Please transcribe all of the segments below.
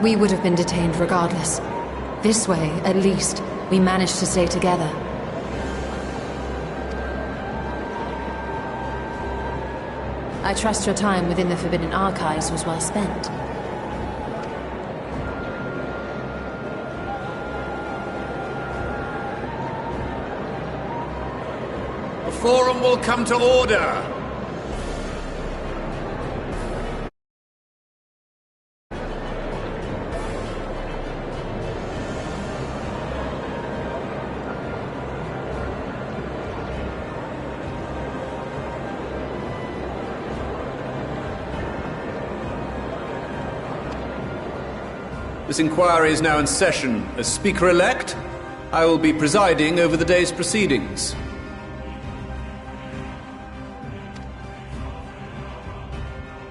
we would have been detained regardless. This way, at least, we managed to stay together. I trust your time within the Forbidden Archives was well spent. The Forum will come to order! This inquiry is now in session. As Speaker-elect, I will be presiding over the day's proceedings.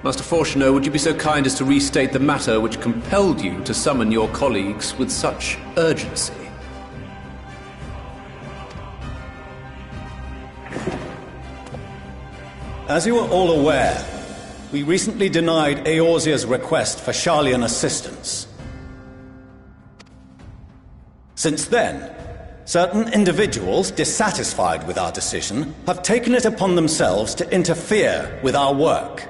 Master Fortuner, would you be so kind as to restate the matter which compelled you to summon your colleagues with such urgency? As you are all aware, we recently denied Eorzea's request for Sharlayan assistance. Since then, certain individuals dissatisfied with our decision have taken it upon themselves to interfere with our work.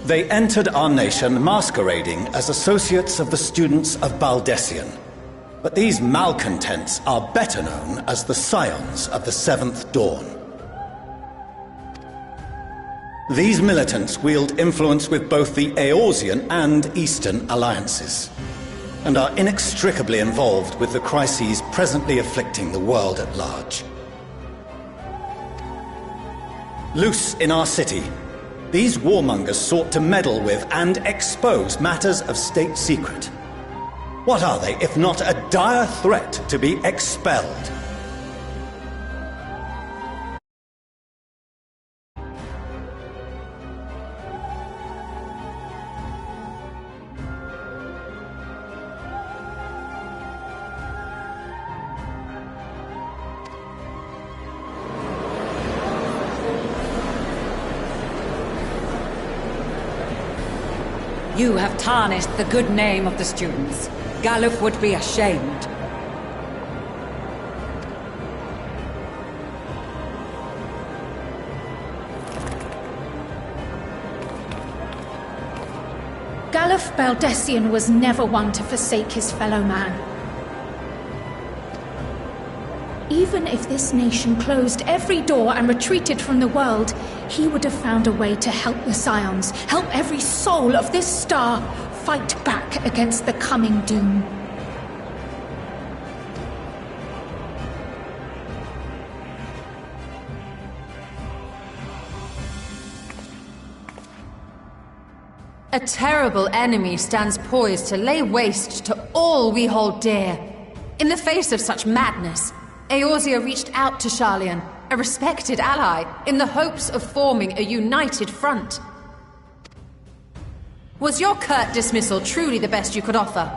They entered our nation masquerading as associates of the students of Baldessian. But these malcontents are better known as the Scions of the Seventh Dawn. These militants wield influence with both the Eorzean and Eastern alliances, and are inextricably involved with the crises presently afflicting the world at large. Loose in our city, these warmongers sought to meddle with and expose matters of state secret. What are they, if not a dire threat to be expelled? You have tarnished the good name of the students. Galuf would be ashamed. Galuf Baldessian was never one to forsake his fellow man. Even if this nation closed every door and retreated from the world, he would have found a way to help the Scions, help every soul of this star fight back against the coming doom. A terrible enemy stands poised to lay waste to all we hold dear. In the face of such madness, Eorzea reached out to Sharlayan, a respected ally, in the hopes of forming a united front. Was your curt dismissal truly the best you could offer?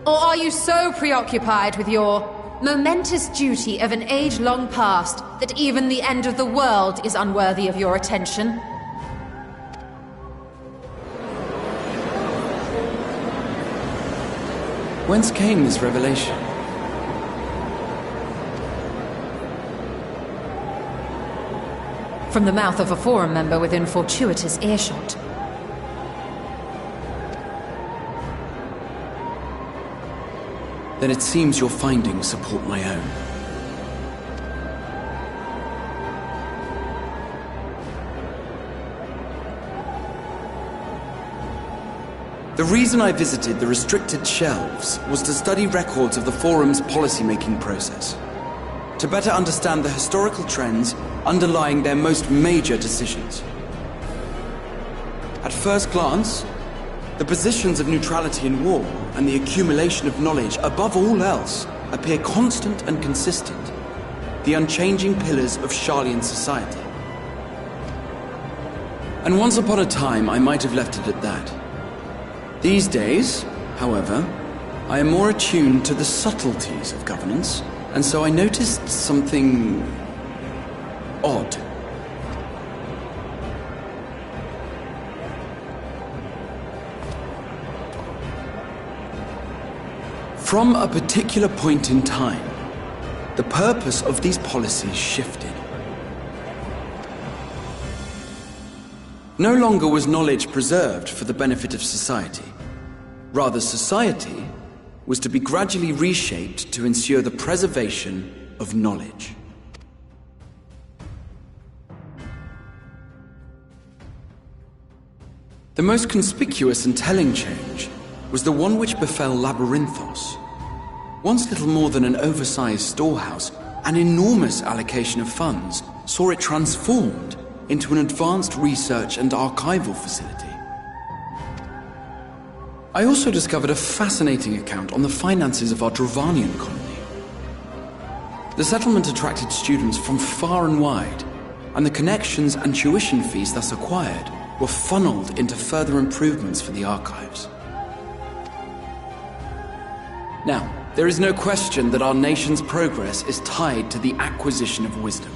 Or are you so preoccupied with your momentous duty of an age long past that even the end of the world is unworthy of your attention? Whence came this revelation? From the mouth of a Forum member within fortuitous earshot. Then it seems your findings support my own. The reason I visited the restricted shelves was to study records of the Forum's policymaking process, to better understand the historical trends underlying their most major decisions. At first glance, the positions of neutrality in war and the accumulation of knowledge above all else appear constant and consistent, the unchanging pillars of Sharlayan society. And once upon a time, I might have left it at that. These days, however, I am more attuned to the subtleties of governance, and so I noticed something odd. From a particular point in time, the purpose of these policies shifted. No longer was knowledge preserved for the benefit of society. Rather, society was to be gradually reshaped to ensure the preservation of knowledge. The most conspicuous and telling change was the one which befell Labyrinthos. Once little more than an oversized storehouse, an enormous allocation of funds saw it transformed into an advanced research and archival facility. I also discovered a fascinating account on the finances of our Dravanian colony. The settlement attracted students from far and wide, and the connections and tuition fees thus acquired were funneled into further improvements for the archives. Now, there is no question that our nation's progress is tied to the acquisition of wisdom.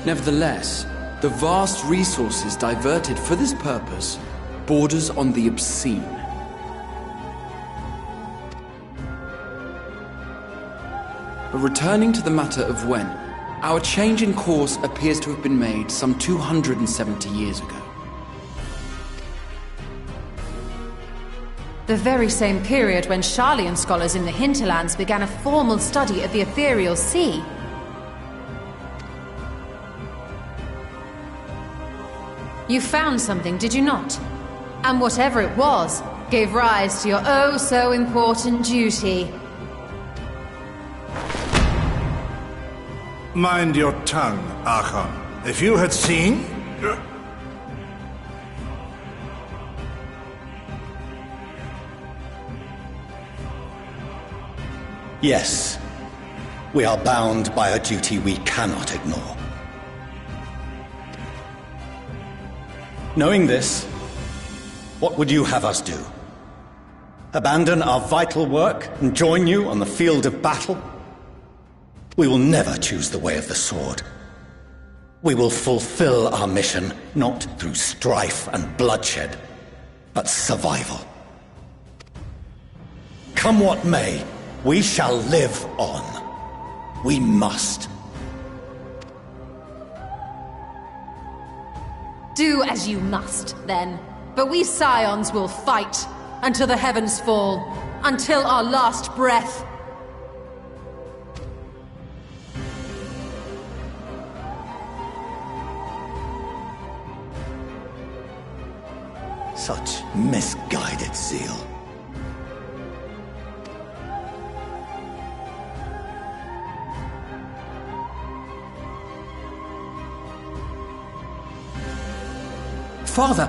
Nevertheless, the vast resources diverted for this purpose borders on the obscene. But returning to the matter of when, our change in course appears to have been made some 270 years ago. The very same period when Sharlayan scholars in the hinterlands began a formal study of the ethereal sea. You found something, did you not? And whatever it was, gave rise to your oh-so-important duty. Mind your tongue, Archon. If you had seen... Yes, we are bound by a duty we cannot ignore. Knowing this, what would you have us do? Abandon our vital work and join you on the field of battle? We will never choose the way of the sword. We will fulfill our mission, not through strife and bloodshed, but survival. Come what may, we shall live on. We must. Do as you must, then. But we Scions will fight until the heavens fall, until our last breath. Such misguided zeal. Father,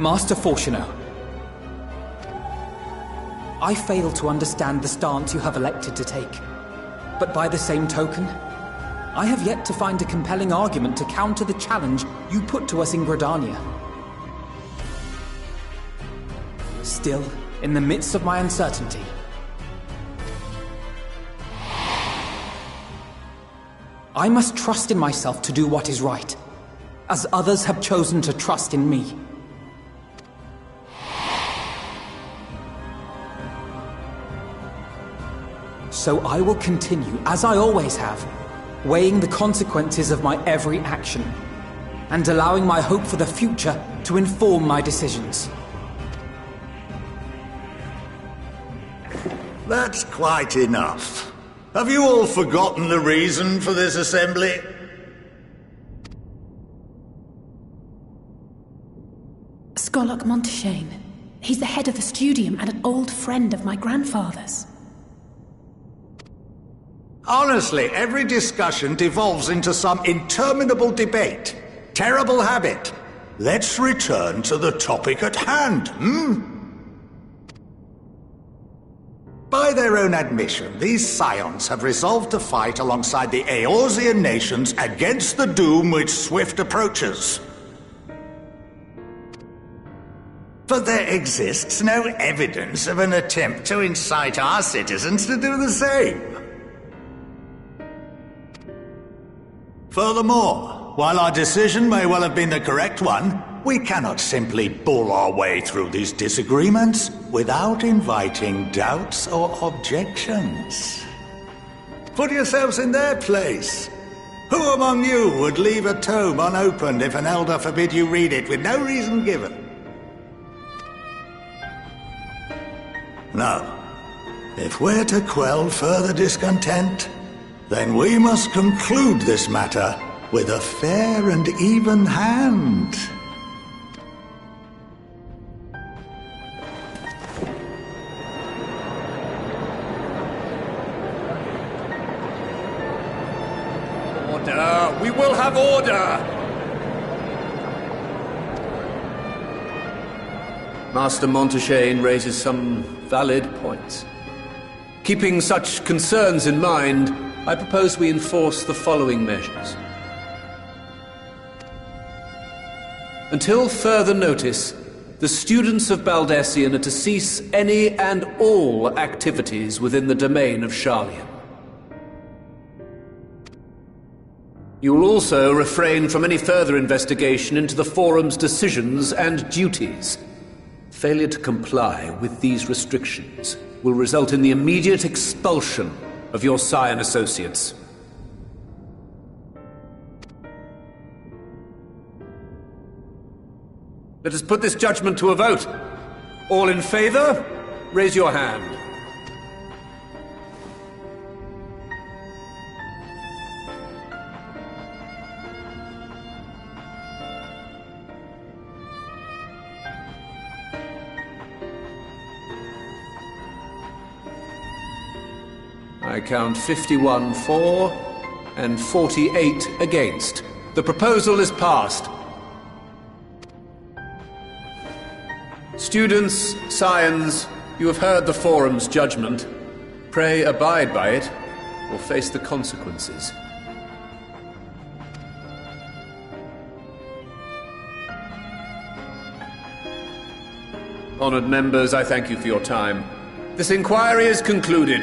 Master Fortuno, I fail to understand the stance you have elected to take. But by the same token, I have yet to find a compelling argument to counter the challenge you put to us in Gridania. Still, in the midst of my uncertainty, I must trust in myself to do what is right, as others have chosen to trust in me. So I will continue, as I always have, weighing the consequences of my every action, and allowing my hope for the future to inform my decisions. That's quite enough. Have you all forgotten the reason for this assembly? Skolok Monteshane. He's the head of the Studium and an old friend of my grandfather's. Honestly, every discussion devolves into some interminable debate. Terrible habit. Let's return to the topic at hand, By their own admission, these Scions have resolved to fight alongside the Eorzean nations against the doom which swift approaches. But there exists no evidence of an attempt to incite our citizens to do the same. Furthermore, while our decision may well have been the correct one, We cannot simply bull our way through these disagreements without inviting doubts or objections. Put yourselves in their place. Who among you would leave a tome unopened if an elder forbid you read it with no reason given? No. If we're to quell further discontent, then we must conclude this matter with a fair and even hand. Order! We will have order! Master Montaigne raises some valid points. Keeping such concerns in mind, I propose we enforce the following measures. Until further notice, the students of Baldessian are to cease any and all activities within the domain of Sharlayan. You will also refrain from any further investigation into the Forum's decisions and duties. Failure to comply with these restrictions will result in the immediate expulsion of your Scion associates. Let us put this judgment to a vote. All in favor, raise your hand. I count 51 for and 48 against. The proposal is passed. Students, Scions, you have heard the Forum's judgment. Pray abide by it, or face the consequences. Honored members, I thank you for your time. This inquiry is concluded.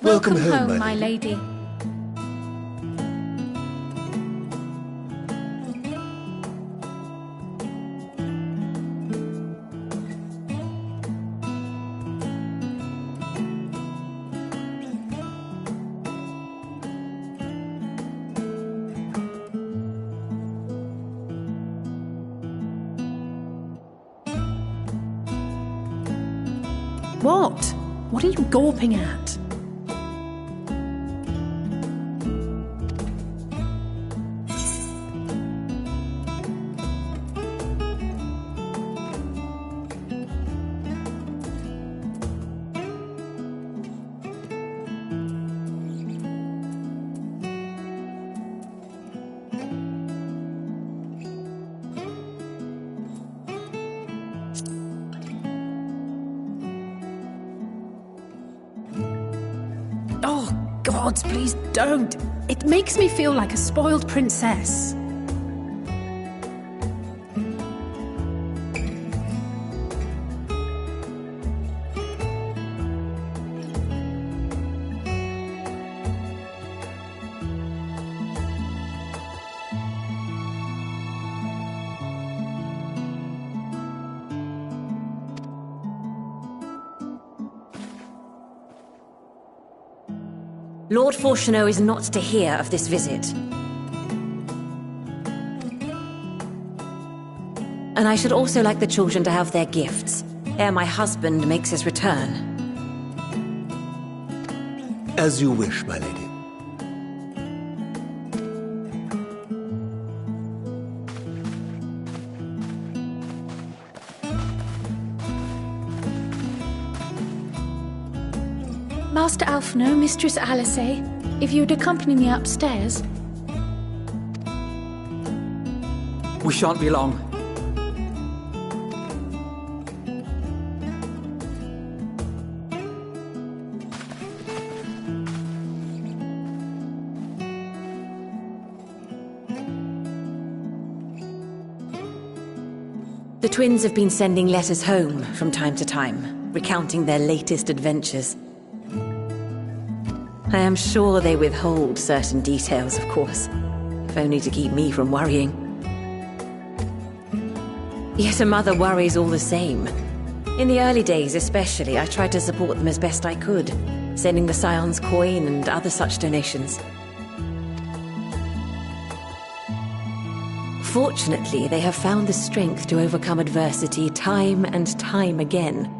Welcome home, home, my my lady. What? What are you gawping at? Oh, gods, please don't. It makes me feel like a spoiled princess. Lord Fortuneau is not to hear of this visit. And I should also like the children to have their gifts, ere my husband makes his return. As you wish, my lady. Master Alphino, Mistress Alice, if you'd accompany me upstairs. We shan't be long. The twins have been sending letters home from time to time, recounting their latest adventures. I am sure they withhold certain details, of course, if only to keep me from worrying. Yet a mother worries all the same. In the early days especially, I tried to support them as best I could, sending the Scion's coin and other such donations. Fortunately, they have found the strength to overcome adversity time and time again.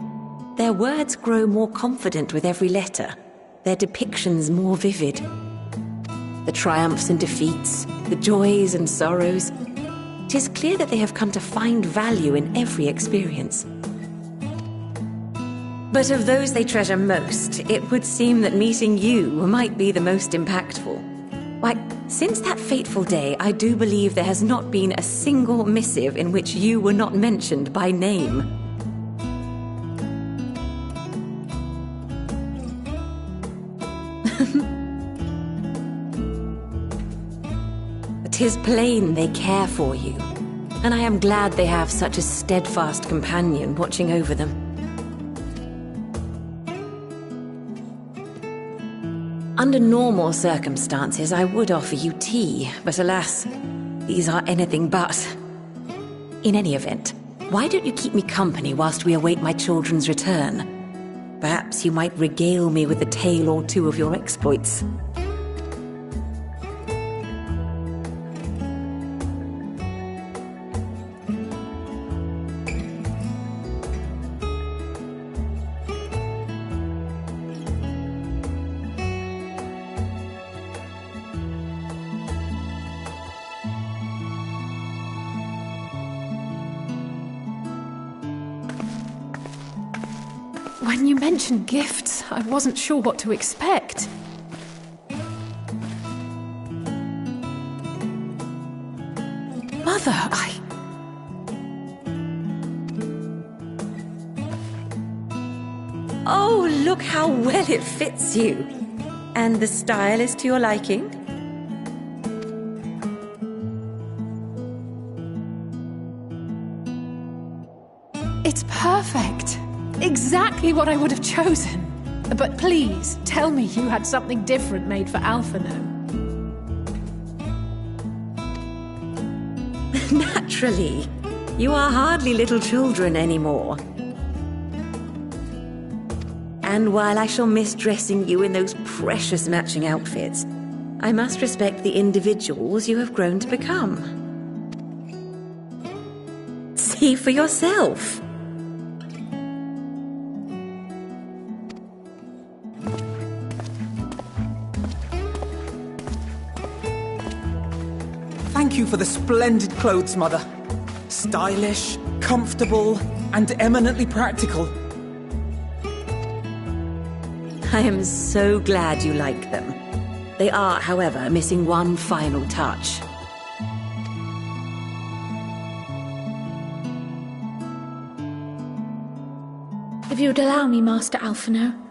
Their words grow more confident with every letter, their depictions more vivid. The triumphs and defeats, the joys and sorrows. It is clear that they have come to find value in every experience. But of those they treasure most, it would seem that meeting you might be the most impactful. Why, since that fateful day, I do believe there has not been a single missive in which you were not mentioned by name. 'Tis plain they care for you, and I am glad they have such a steadfast companion watching over them. Under normal circumstances, I would offer you tea, but alas, these are anything but. In any event, why don't you keep me company whilst we await my children's return? Perhaps you might regale me with a tale or two of your exploits. When you mentioned gifts, I wasn't sure what to expect. Mother, Oh, look how well it fits you. And the style is to your liking? It's perfect. Exactly what I would have chosen. But please, tell me you had something different made for Alphino. Naturally. You are hardly little children anymore. And while I shall miss dressing you in those precious matching outfits, I must respect the individuals you have grown to become. See for yourself. Thank you for the splendid clothes, Mother. Stylish, comfortable, and eminently practical. I am so glad you like them. They are, however, missing one final touch. If you would allow me, Master Alphino.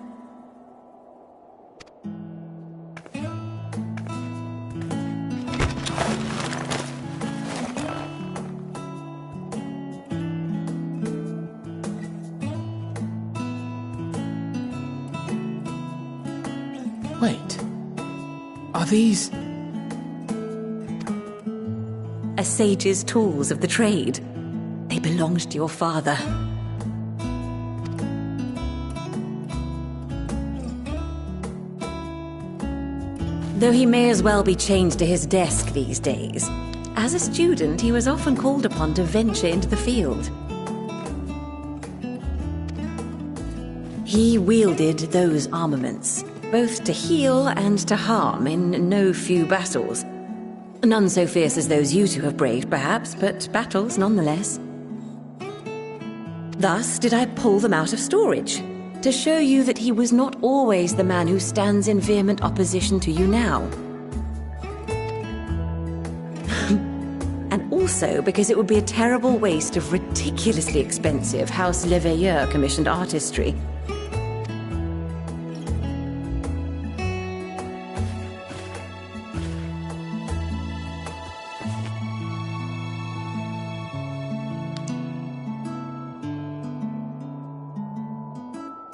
Wait. Are these... A sage's tools of the trade. They belonged to your father. Though he may as well be chained to his desk these days, as a student he was often called upon to venture into the field. He wielded those armaments, both to heal and to harm in no few battles. None so fierce as those you two have braved, perhaps, but battles nonetheless. Thus did I pull them out of storage, to show you that he was not always the man who stands in vehement opposition to you now. And also because it would be a terrible waste of ridiculously expensive House Leveilleur commissioned artistry.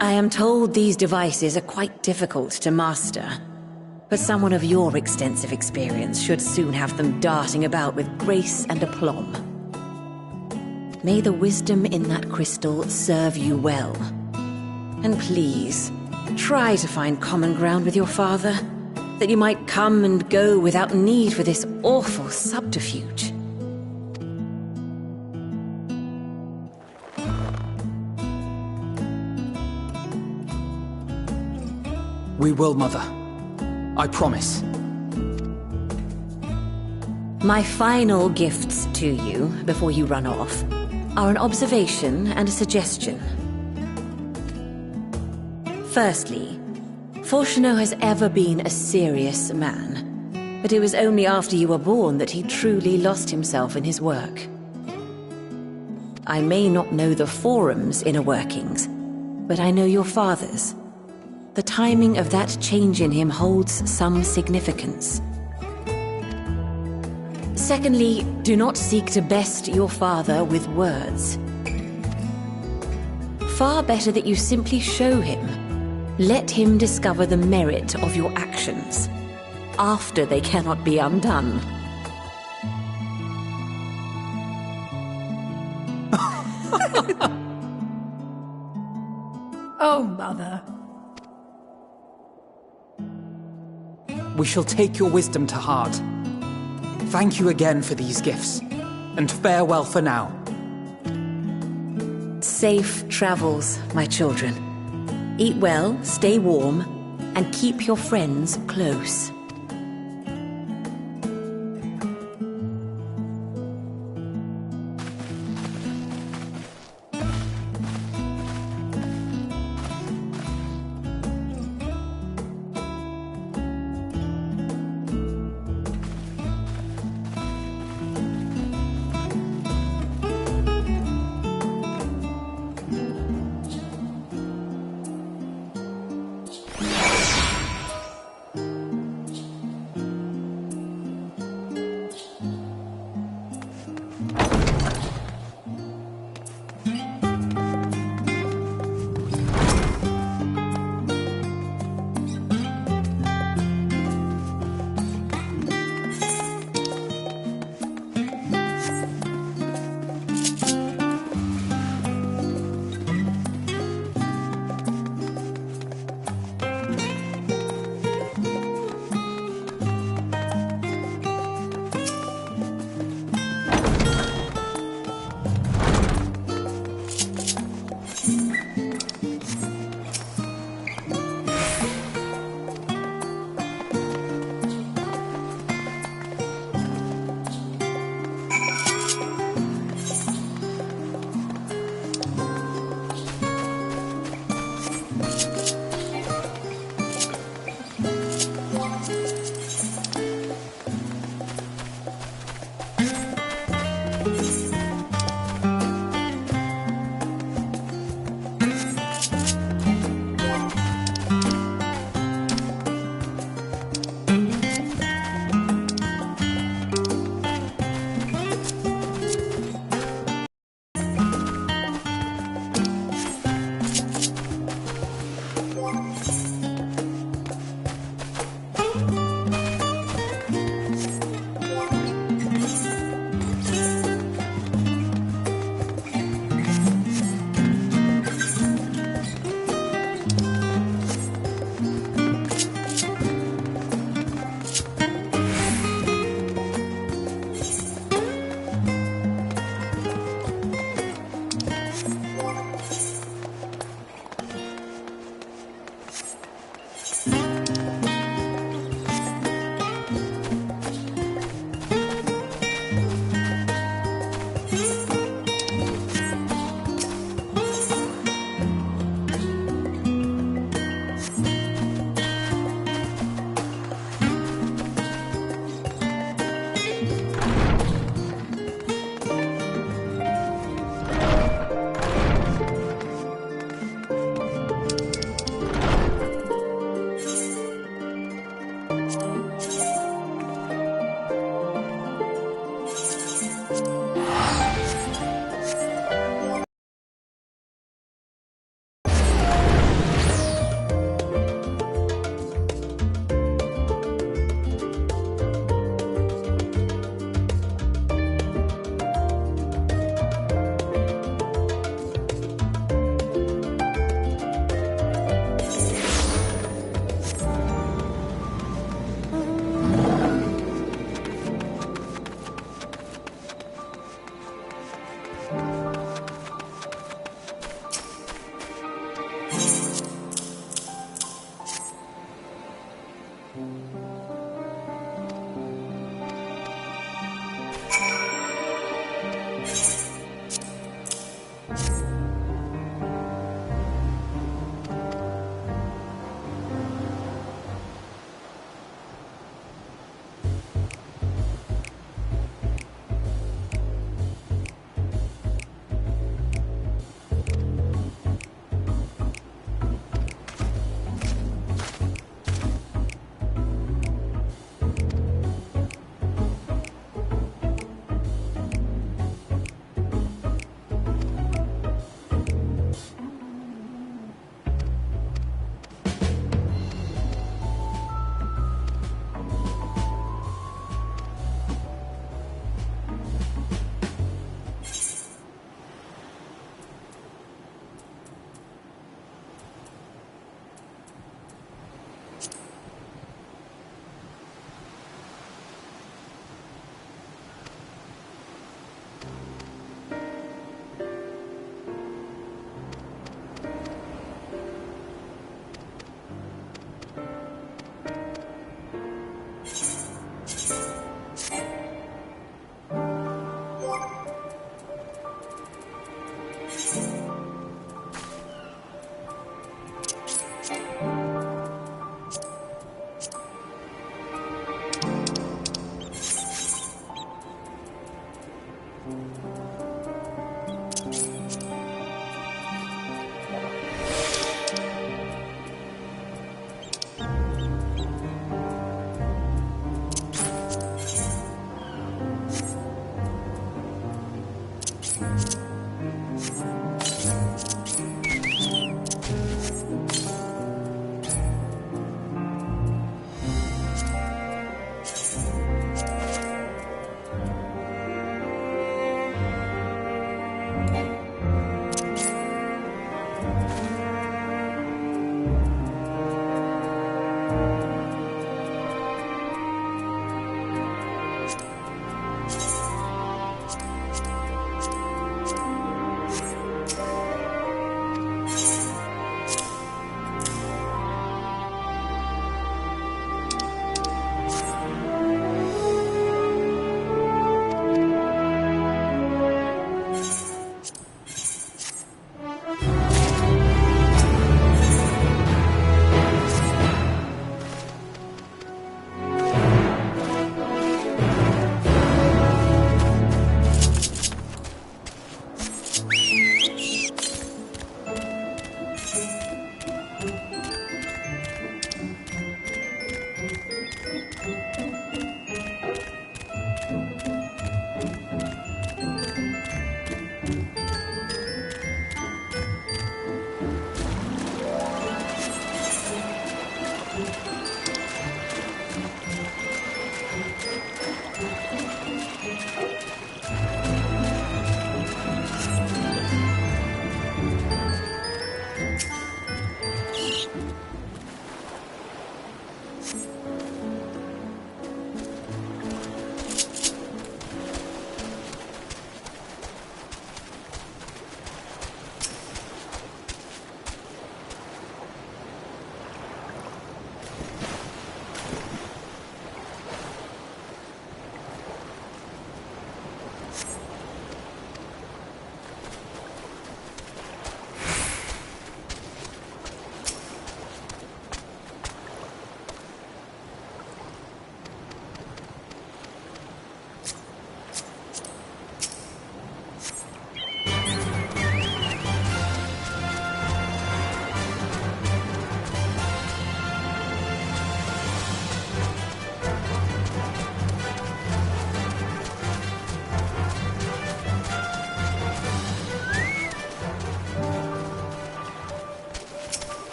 I am told these devices are quite difficult to master, but someone of your extensive experience should soon have them darting about with grace and aplomb. May the wisdom in that crystal serve you well. And please, try to find common ground with your father, that you might come and go without need for this awful subterfuge. We will, Mother. I promise. My final gifts to you, before you run off, are an observation and a suggestion. Firstly, Fortunato has ever been a serious man, but it was only after you were born that he truly lost himself in his work. I may not know the Forum's inner workings, but I know your father's. The timing of that change in him holds some significance. Secondly, do not seek to best your father with words. Far better that you simply show him. Let him discover the merit of your actions, after they cannot be undone. Oh, Mother. We shall take your wisdom to heart. Thank you again for these gifts, and farewell for now. Safe travels, my children. Eat well, stay warm, and keep your friends close.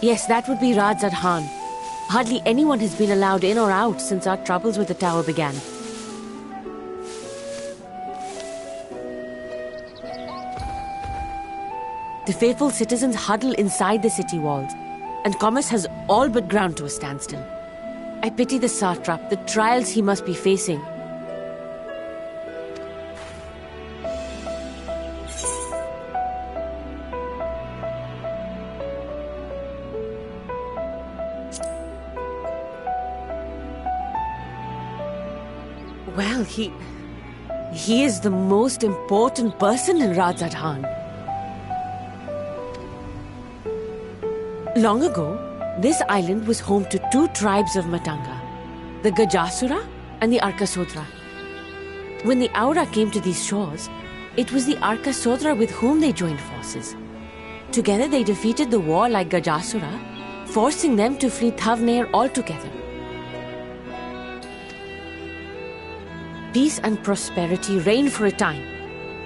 Yes, that would be Radzad Khan. Hardly anyone has been allowed in or out since our troubles with the tower began. The faithful citizens huddle inside the city walls, and commerce has all but ground to a standstill. I pity the satrap, the trials he must be facing. Well, he is the most important person in Radzad Khan. Long ago, this island was home to two tribes of Matanga, the Gajasura and the Arkasodra. When the Aura came to these shores, it was the Arkasodra with whom they joined forces. Together they defeated the warlike Gajasura, forcing them to flee Thavnair altogether. Peace and prosperity reigned for a time,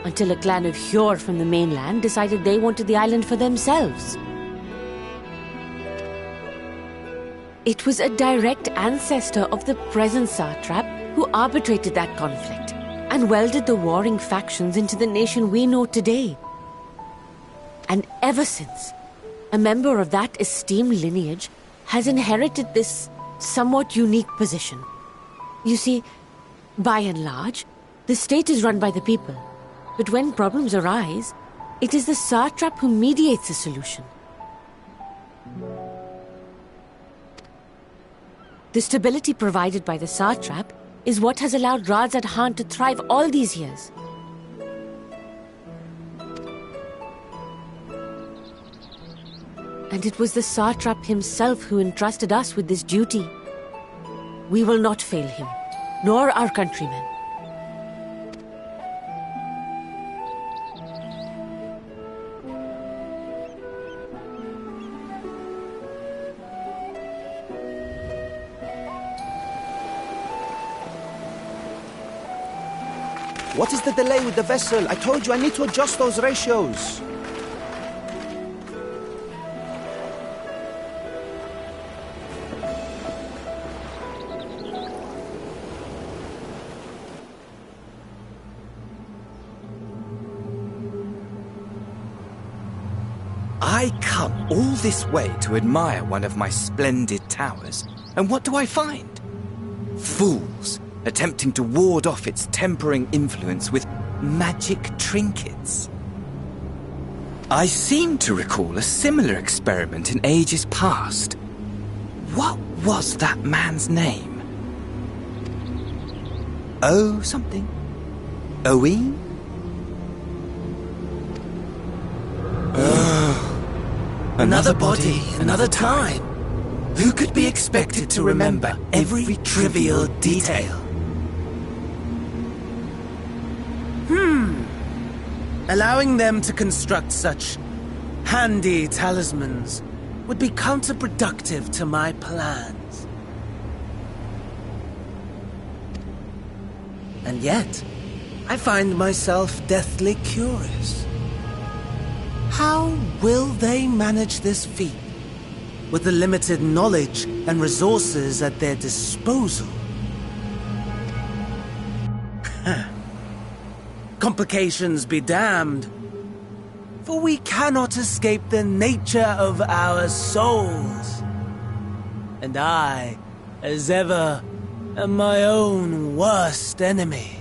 until a clan of Hyur from the mainland decided they wanted the island for themselves. It was a direct ancestor of the present satrap who arbitrated that conflict and welded the warring factions into the nation we know today. And ever since, a member of that esteemed lineage has inherited this somewhat unique position. You see, by and large, the state is run by the people, but when problems arise, it is the satrap who mediates a solution. The stability provided by the satrap is what has allowed Radzad Khan to thrive all these years. And it was the satrap himself who entrusted us with this duty. We will not fail him, nor our countrymen. What is the delay with the vessel? I told you I need to adjust those ratios. I come all this way to admire one of my splendid towers, and what do I find? Fools attempting to ward off its tempering influence with magic trinkets. I seem to recall a similar experiment in ages past. What was that man's name? Oh, something. Owen? Another body, another time. Who could be expected to remember every trivial detail? Allowing them to construct such handy talismans would be counterproductive to my plans. And yet, I find myself deathly curious. How will they manage this feat with the limited knowledge and resources at their disposal? Complications be damned, for we cannot escape the nature of our souls. And I, as ever, am my own worst enemy.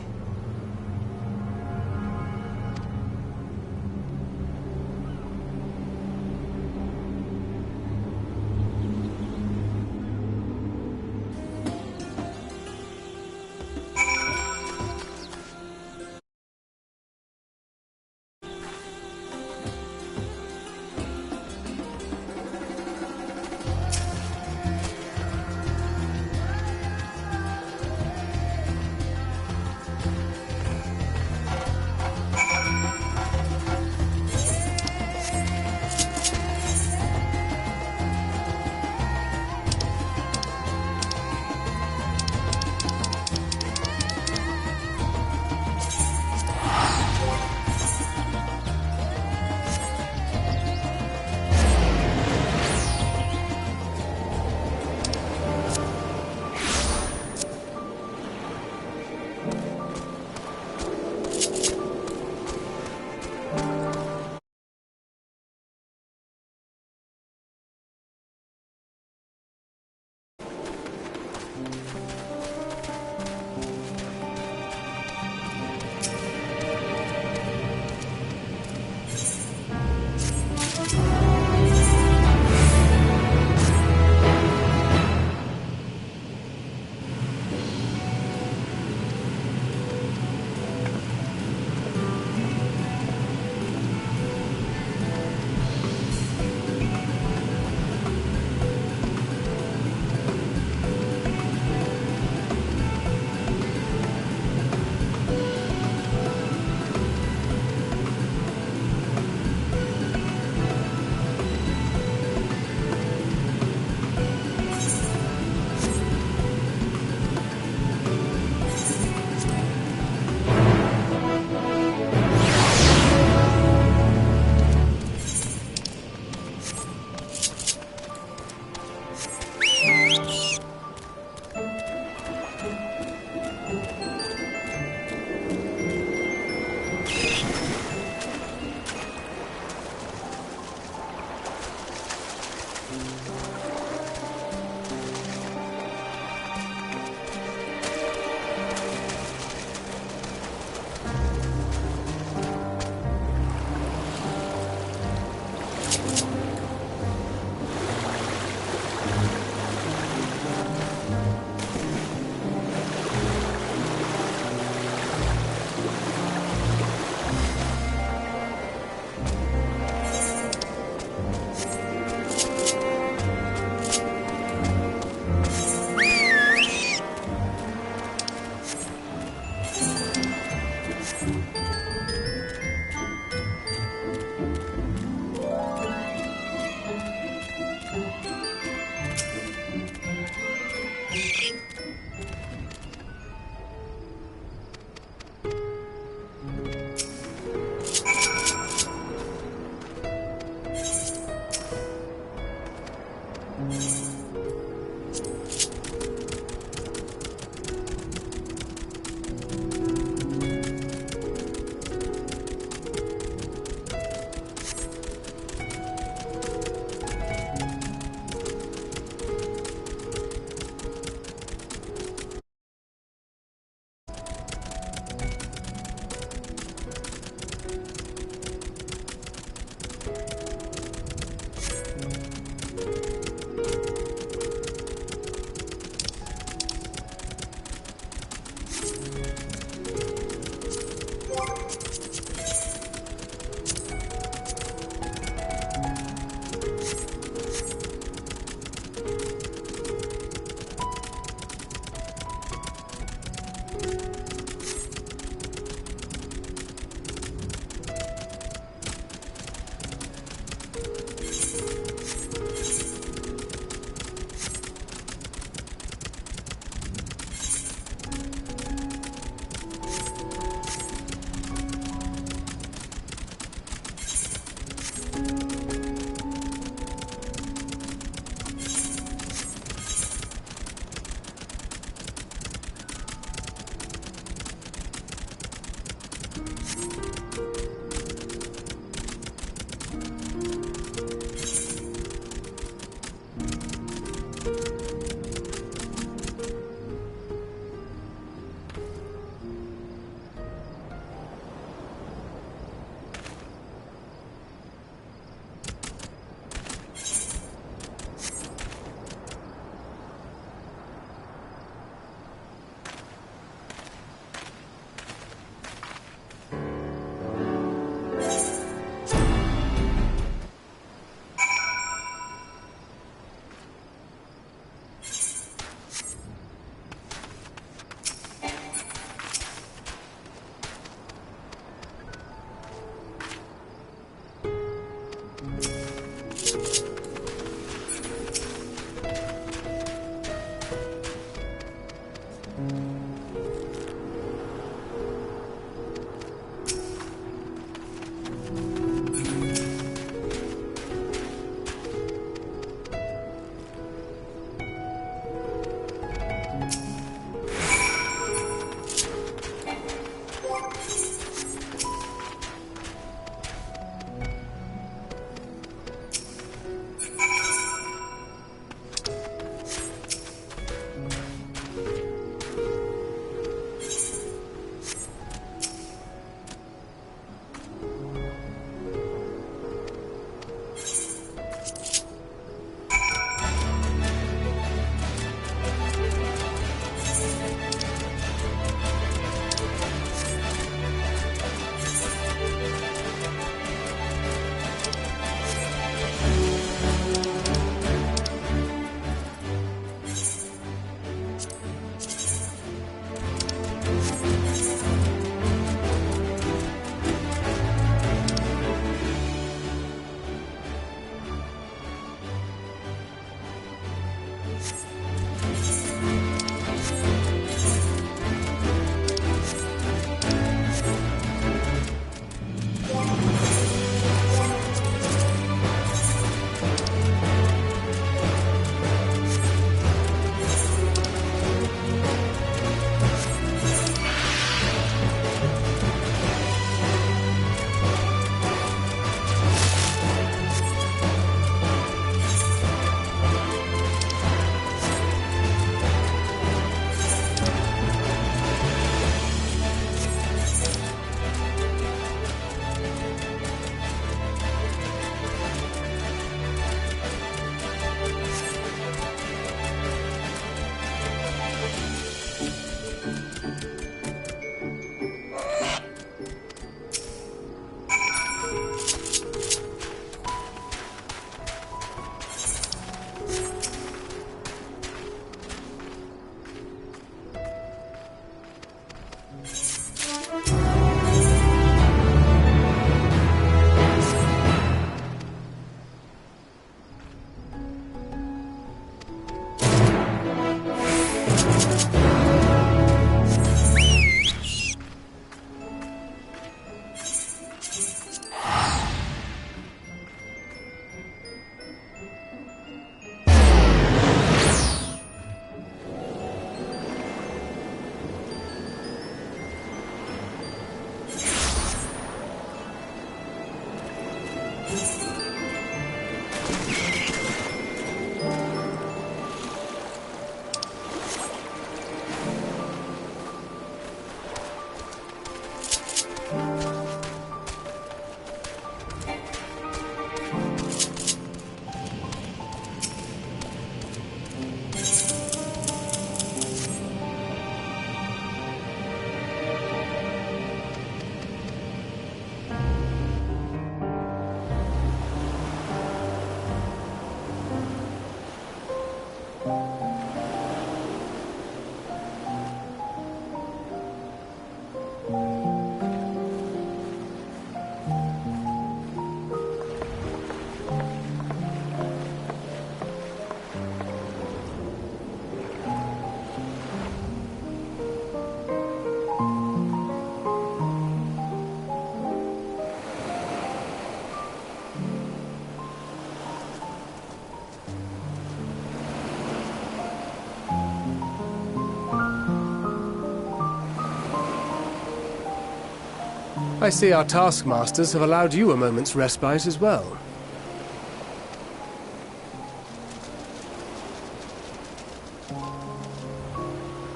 I see our taskmasters have allowed you a moment's respite as well.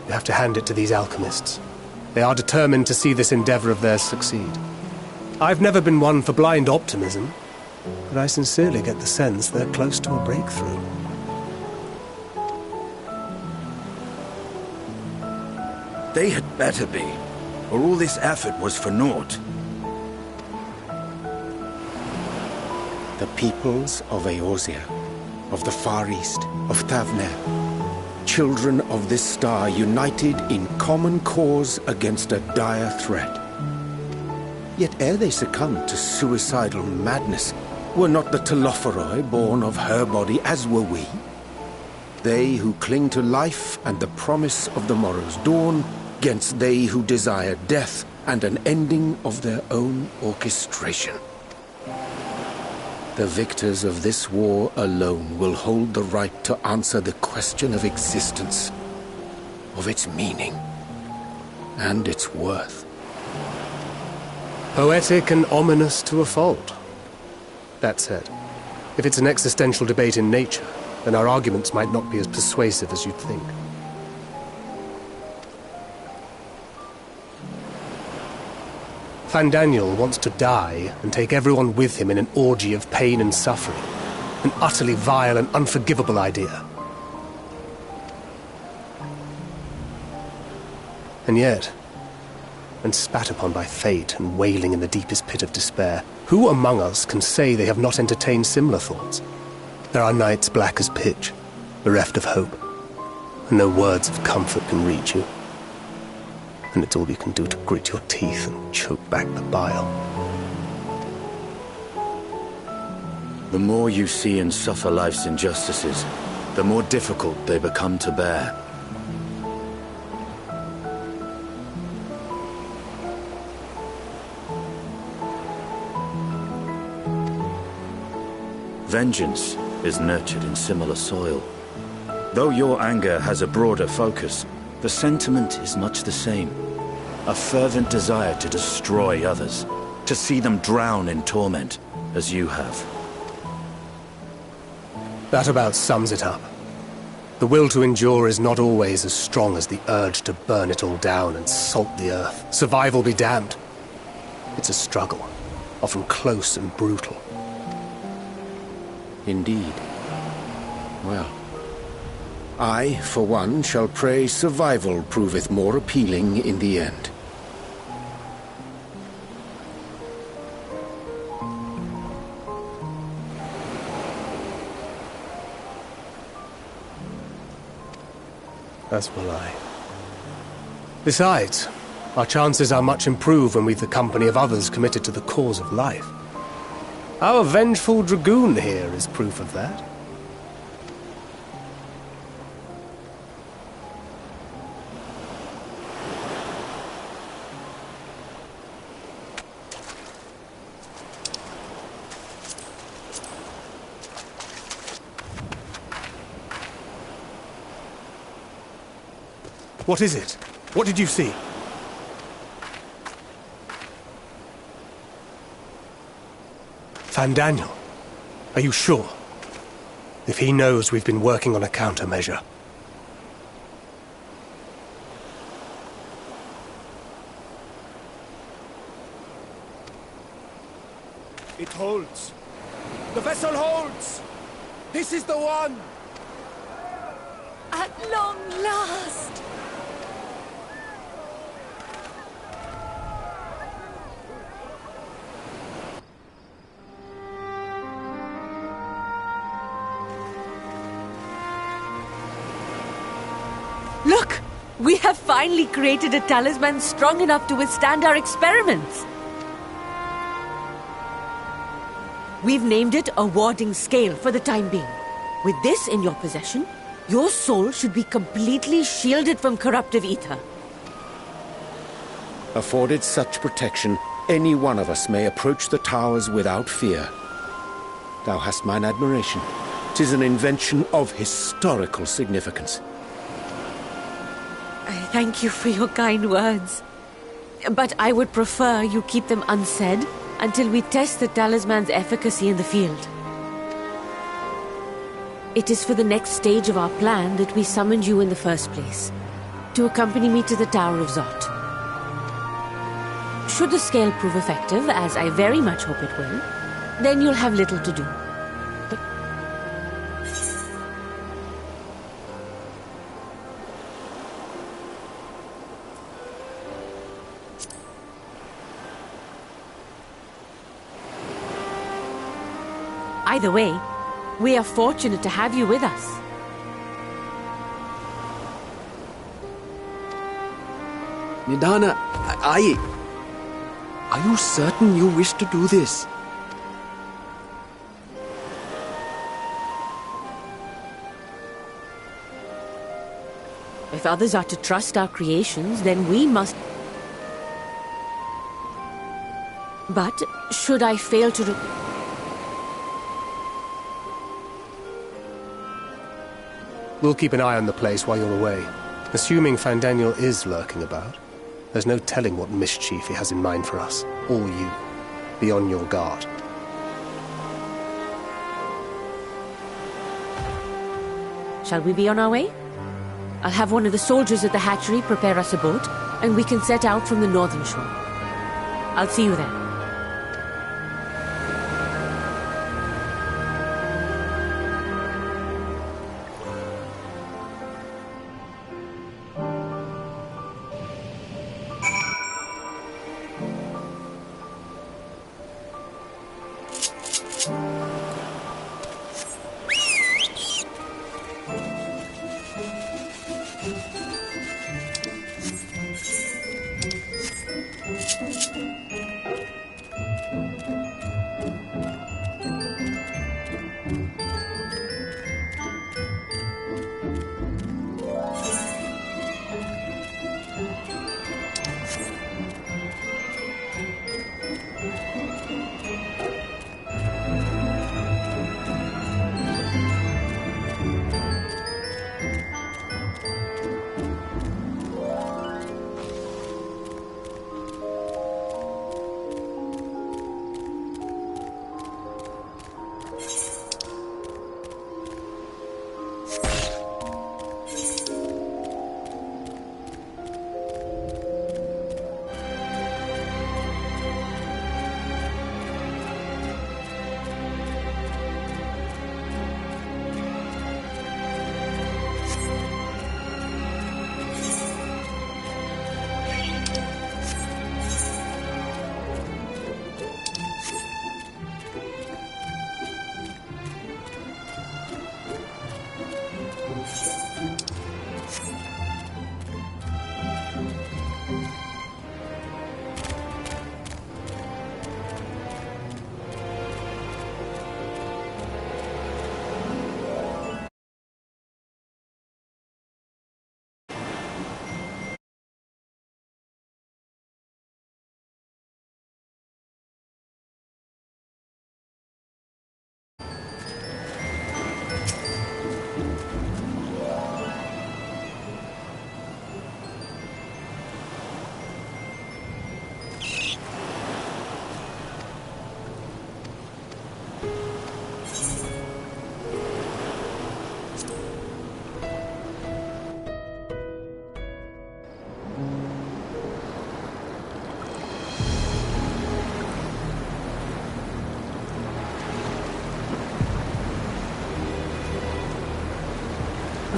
You have to hand it to these alchemists. They are determined to see this endeavor of theirs succeed. I've never been one for blind optimism, but I sincerely get the sense they're close to a breakthrough. They had better be, or all this effort was for naught. The peoples of Eorzea, of the Far East, of Thavner, children of this star united in common cause against a dire threat. Yet ere they succumbed to suicidal madness, were not the Telophoroi born of her body as were we? They who cling to life and the promise of the morrow's dawn, against they who desire death and an ending of their own orchestration. The victors of this war alone will hold the right to answer the question of existence, of its meaning, and its worth. Poetic and ominous to a fault. That said, if it's an existential debate in nature, then our arguments might not be as persuasive as you'd think. Fandaniel wants to die and take everyone with him in an orgy of pain and suffering. An utterly vile and unforgivable idea. And yet, when spat upon by fate and wailing in the deepest pit of despair, who among us can say they have not entertained similar thoughts? There are nights black as pitch, bereft of hope, and no words of comfort can reach you. And it's all you can do to grit your teeth and choke back the bile. The more you see and suffer life's injustices, the more difficult they become to bear. Vengeance is nurtured in similar soil. Though your anger has a broader focus, the sentiment is much the same. A fervent desire to destroy others, to see them drown in torment, as you have. That about sums it up. The will to endure is not always as strong as the urge to burn it all down and salt the earth. Survival be damned. It's a struggle, often close and brutal. Indeed. Well, I, for one, shall pray survival proveth more appealing in the end. As will I. Besides, our chances are much improved when we've the company of others committed to the cause of life. Our vengeful dragoon here is proof of that. What is it? What did you see? Fandaniel, are you sure? If he knows we've been working on a countermeasure. It holds. The vessel holds! This is the one! At long last! Look! We have finally created a talisman strong enough to withstand our experiments! We've named it a warding scale for the time being. With this in your possession, your soul should be completely shielded from corruptive ether. Afforded such protection, any one of us may approach the towers without fear. Thou hast mine admiration. 'Tis an invention of historical significance. I thank you for your kind words. But I would prefer you keep them unsaid until we test the talisman's efficacy in the field. It is for the next stage of our plan that we summoned you in the first place, to accompany me to the Tower of Zot. Should the scale prove effective, as I very much hope it will, then you'll have little to do. But either way, we are fortunate to have you with us. Nidana, are you certain you wish to do this? If others are to trust our creations, then we must... But should I fail to... We'll keep an eye on the place while you're away. Assuming Fandaniel is lurking about, there's no telling what mischief he has in mind for us, or you. Be on your guard. Shall we be on our way? I'll have one of the soldiers at the hatchery prepare us a boat, and we can set out from the northern shore. I'll see you there.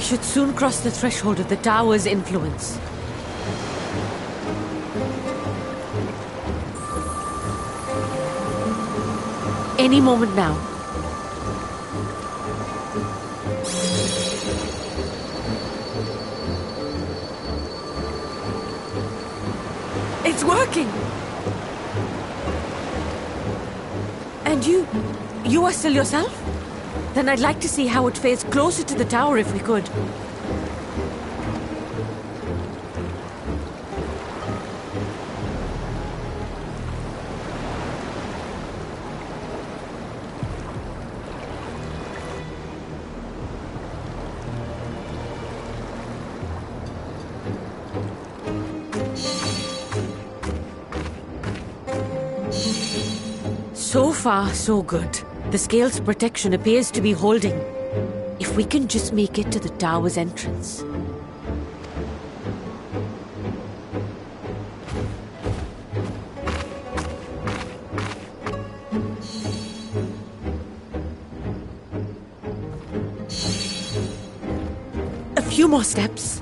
We should soon cross the threshold of the tower's influence. Any moment now. It's working! And you are still yourself? Then I'd like to see how it fares closer to the tower if we could. So far, so good. The scale's protection appears to be holding. If we can just make it to the tower's entrance. A few more steps.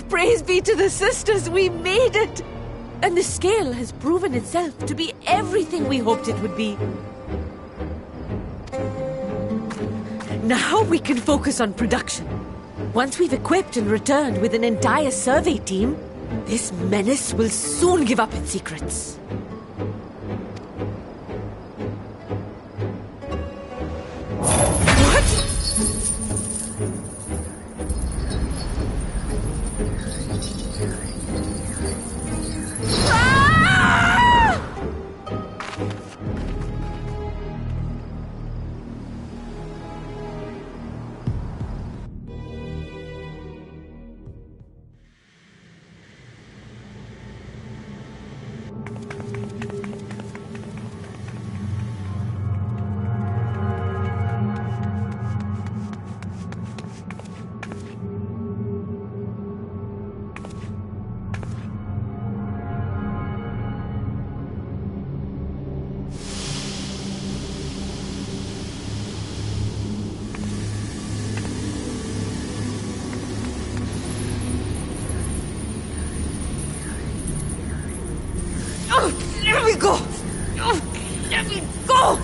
Praise be to the sisters, we made it! And the scale has proven itself to be everything we hoped it would be. Now we can focus on production. Once we've equipped and returned with an entire survey team, this menace will soon give up its secrets. Let me go! Let me go!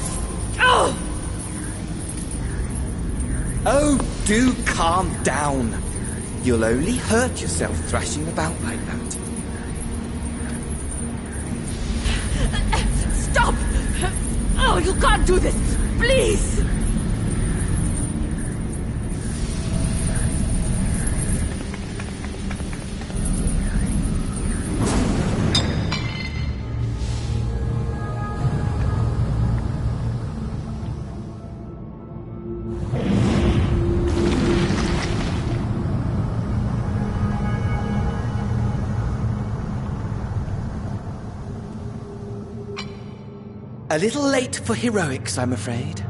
Oh, do calm down. You'll only hurt yourself thrashing about like that. Stop! Oh, you can't do this! Please! A little late for heroics, I'm afraid.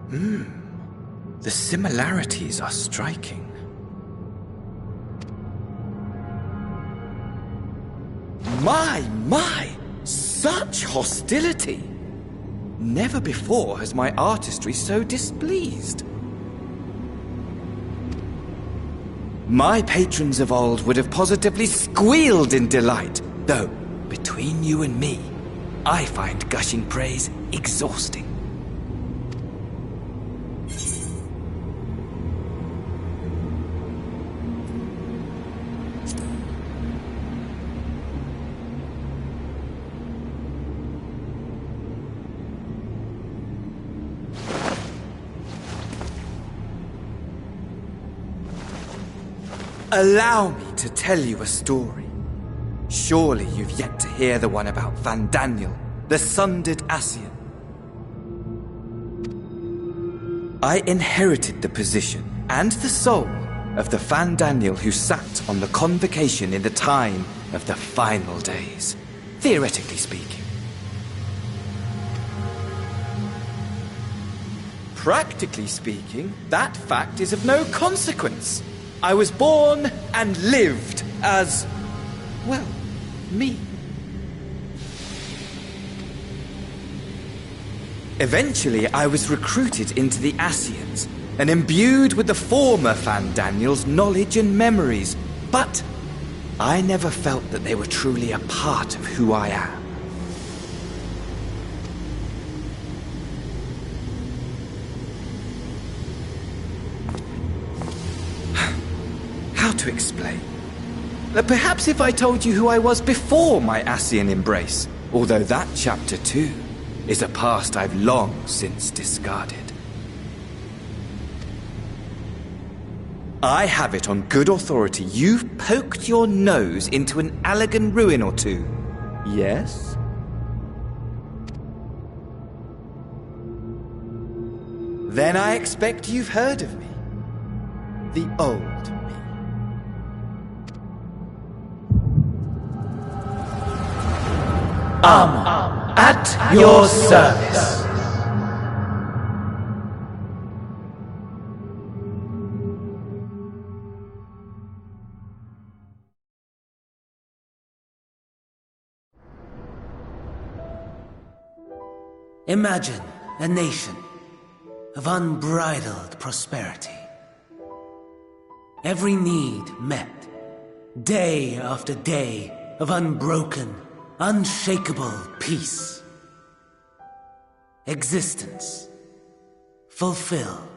The similarities are striking. My! Such hostility! Never before has my artistry so displeased. My patrons of old would have positively squealed in delight, though, between you and me, I find gushing praise exhausting. Allow me to tell you a story. Surely you've yet to hear the one about Van Daniel, the sundered Ascian. I inherited the position and the soul of the Van Daniel who sat on the convocation in the time of the final days, theoretically speaking. Practically speaking, that fact is of no consequence. I was born and lived as, well, me. Eventually, I was recruited into the Ascians and imbued with the former Fandaniel's knowledge and memories, but I never felt that they were truly a part of who I am. How to explain? Perhaps if I told you who I was before my Ascian embrace, although that chapter too is a past I've long since discarded. I have it on good authority you've poked your nose into an Allegan ruin or two. Yes? Then I expect you've heard of me. The old me. At your service. Imagine a nation of unbridled prosperity. Every need met, day after day of unbroken, unshakable peace. Existence fulfilled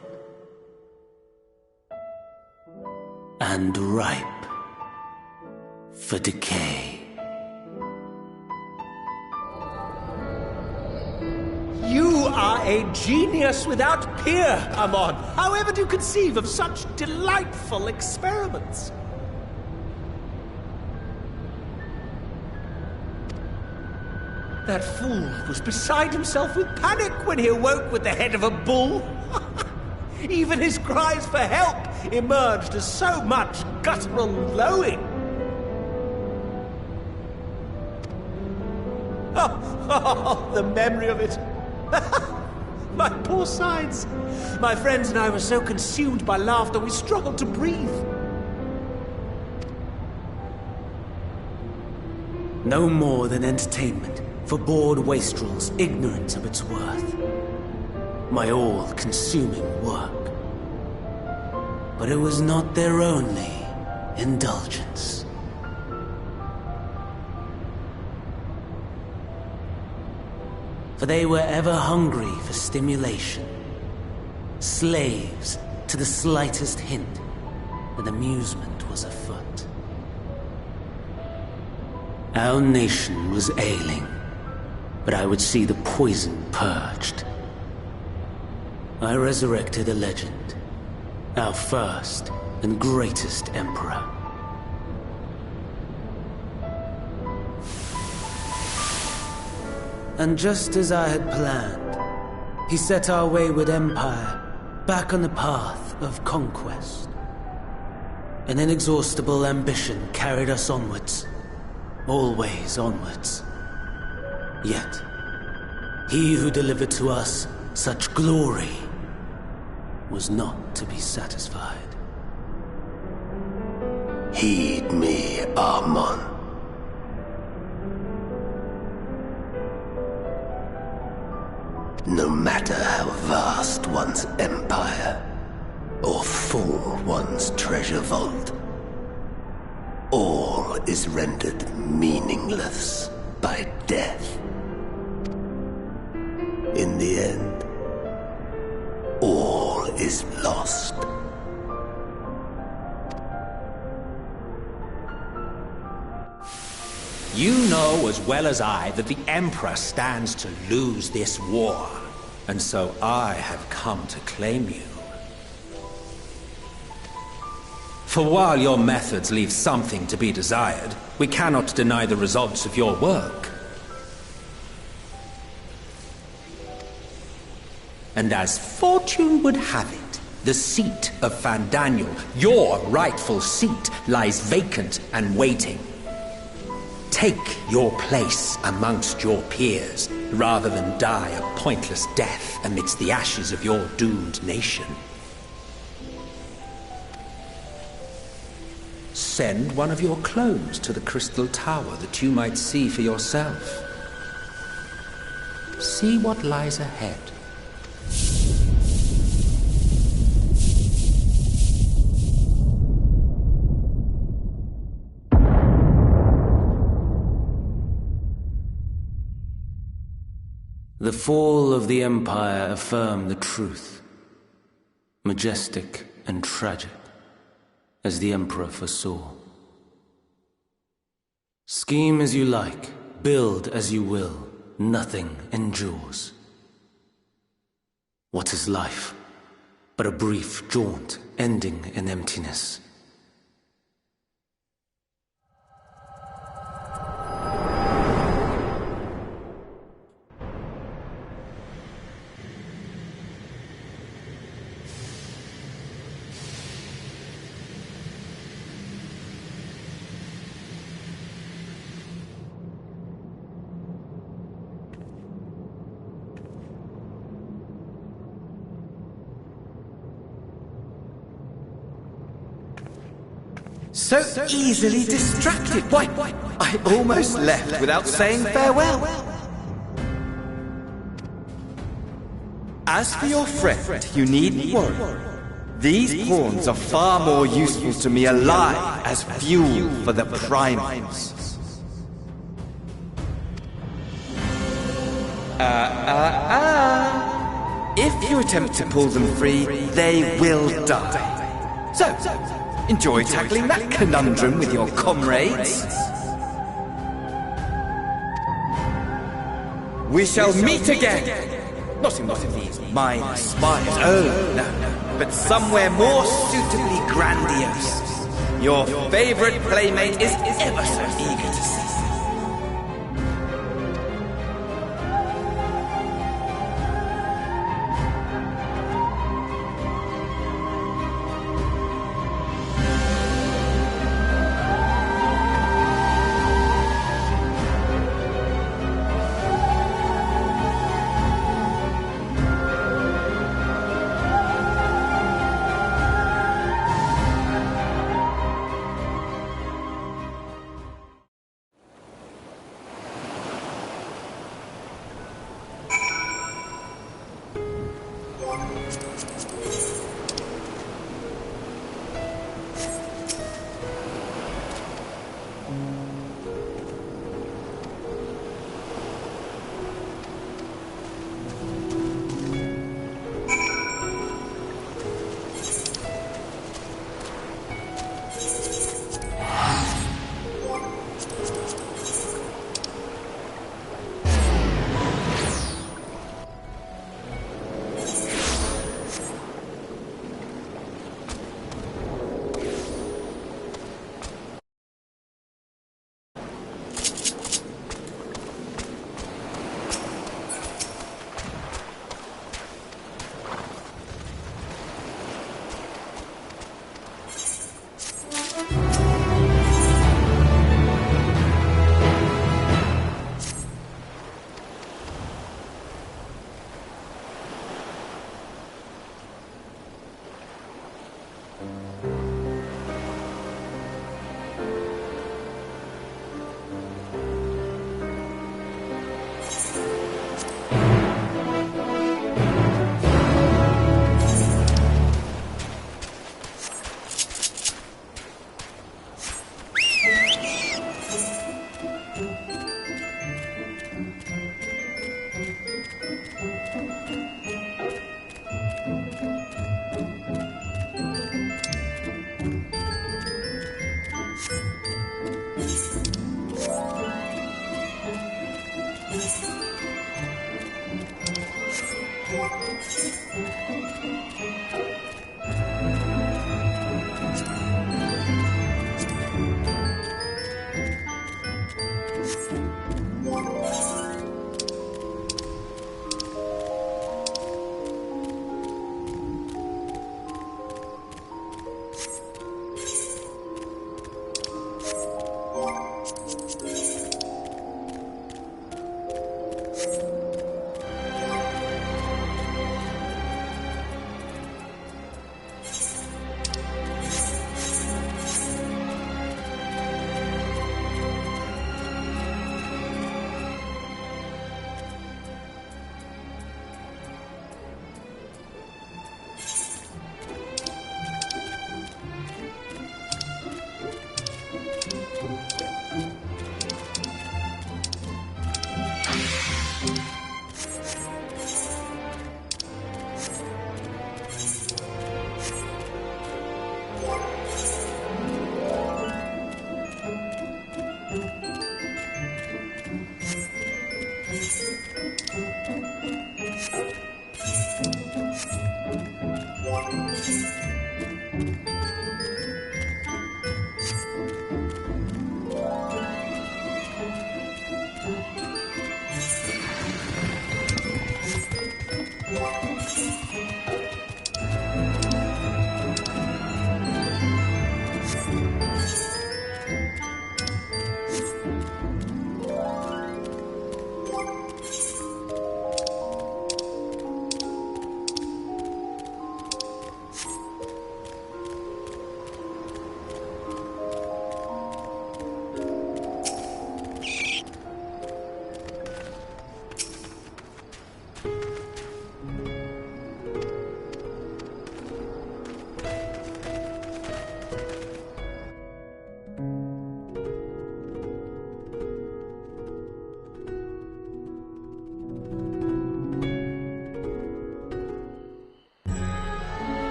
and ripe for decay. You are a genius without peer, Amon. However do you conceive of such delightful experiments? That fool was beside himself with panic when he awoke with the head of a bull. Even his cries for help emerged as so much guttural lowing. Oh, the memory of it. My poor sides. My friends and I were so consumed by laughter we struggled to breathe. No more than entertainment for bored wastrels ignorant of its worth. My all-consuming work. But it was not their only indulgence. For they were ever hungry for stimulation, slaves to the slightest hint that amusement was afoot. Our nation was ailing, but I would see the poison purged. I resurrected a legend, our first and greatest emperor. And just as I had planned, he set our wayward empire back on the path of conquest. An inexhaustible ambition carried us onwards, always onwards. Yet, he who delivered to us such glory was not to be satisfied. Heed me, Amon. No matter how vast one's empire, or full one's treasure vault, all is rendered meaningless by death. In the end, all is lost. You know as well as I that the Emperor stands to lose this war, and so I have come to claim you. For while your methods leave something to be desired, we cannot deny the results of your work. And as fortune would have it, the seat of Fandaniel, your rightful seat, lies vacant and waiting. Take your place amongst your peers, rather than die a pointless death amidst the ashes of your doomed nation. send one of your clones to the Crystal Tower that you might see for yourself. See what lies ahead. The fall of the Empire affirmed the truth. Majestic and tragic, as the Emperor foresaw. Scheme as you like, build as you will, nothing endures. What is life but a brief jaunt ending in emptiness? So easily distracted. Why, I almost left without saying farewell. As for your friend, you needn't worry. These pawns are far more useful to me alive as fuel for the primals. If you attempt to pull them free, they will die. So, enjoy tackling that conundrum with your comrades. We shall meet again! Not in one of these minor spires, oh no, but somewhere more suitably grandiose. Your favorite playmate is ever so eager to see you.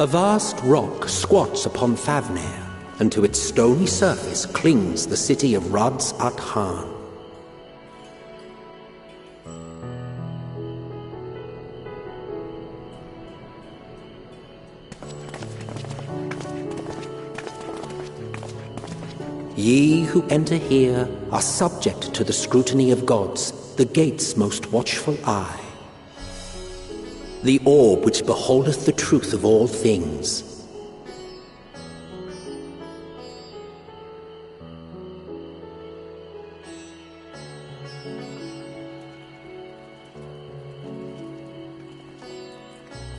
A vast rock squats upon Thavner, and to its stony surface clings the city of Rads at Han. Ye who enter here are subject to the scrutiny of gods, the gate's most watchful eye. The orb which beholdeth the truth of all things.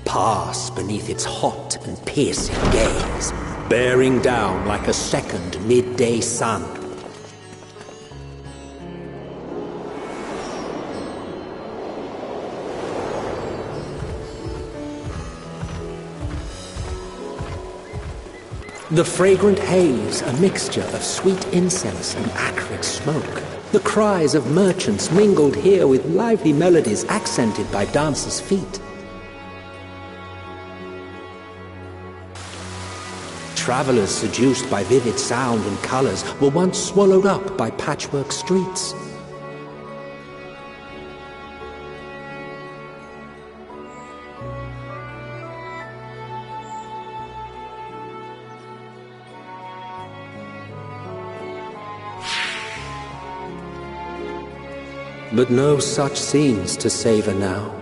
Pass beneath its hot and piercing gaze, bearing down like a second midday sun. The fragrant haze, a mixture of sweet incense and acrid smoke. The cries of merchants mingled here with lively melodies accented by dancers' feet. Travelers seduced by vivid sound and colors were once swallowed up by patchwork streets. But no such scenes to savor now.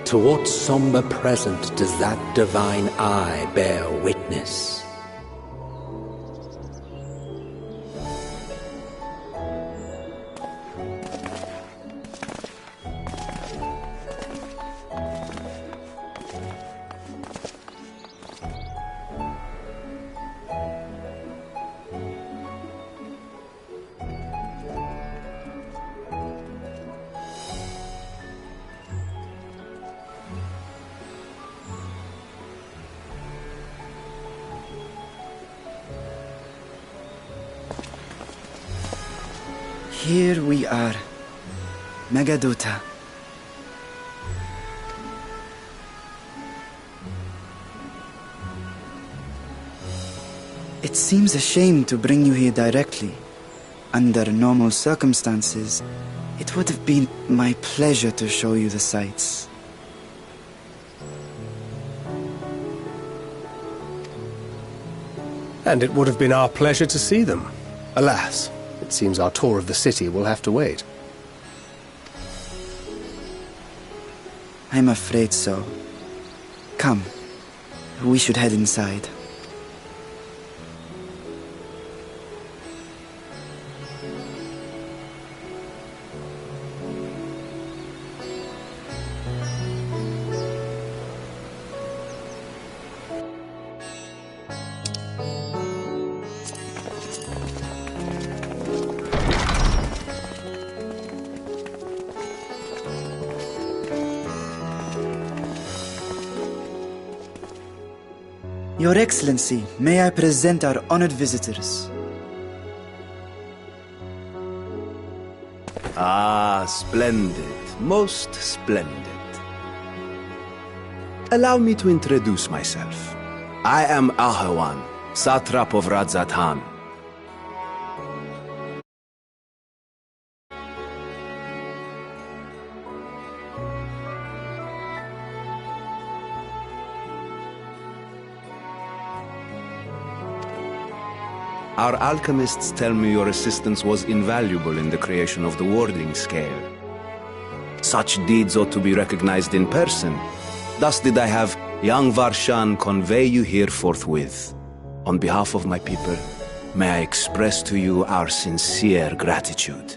To what somber present does that divine eye bear witness? Here we are, Megadota. It seems a shame to bring you here directly. Under normal circumstances, it would have been my pleasure to show you the sights. And it would have been our pleasure to see them. Alas, it seems our tour of the city will have to wait. I'm afraid so. Come, we should head inside. Your Excellency, may I present our honored visitors? Ah, splendid. Most splendid. Allow me to introduce myself. I am Ahawan, satrap of Radzatan. Our alchemists tell me your assistance was invaluable in the creation of the warding scale. Such deeds ought to be recognized in person. Thus did I have young Varshan convey you here forthwith. On behalf of my people, may I express to you our sincere gratitude.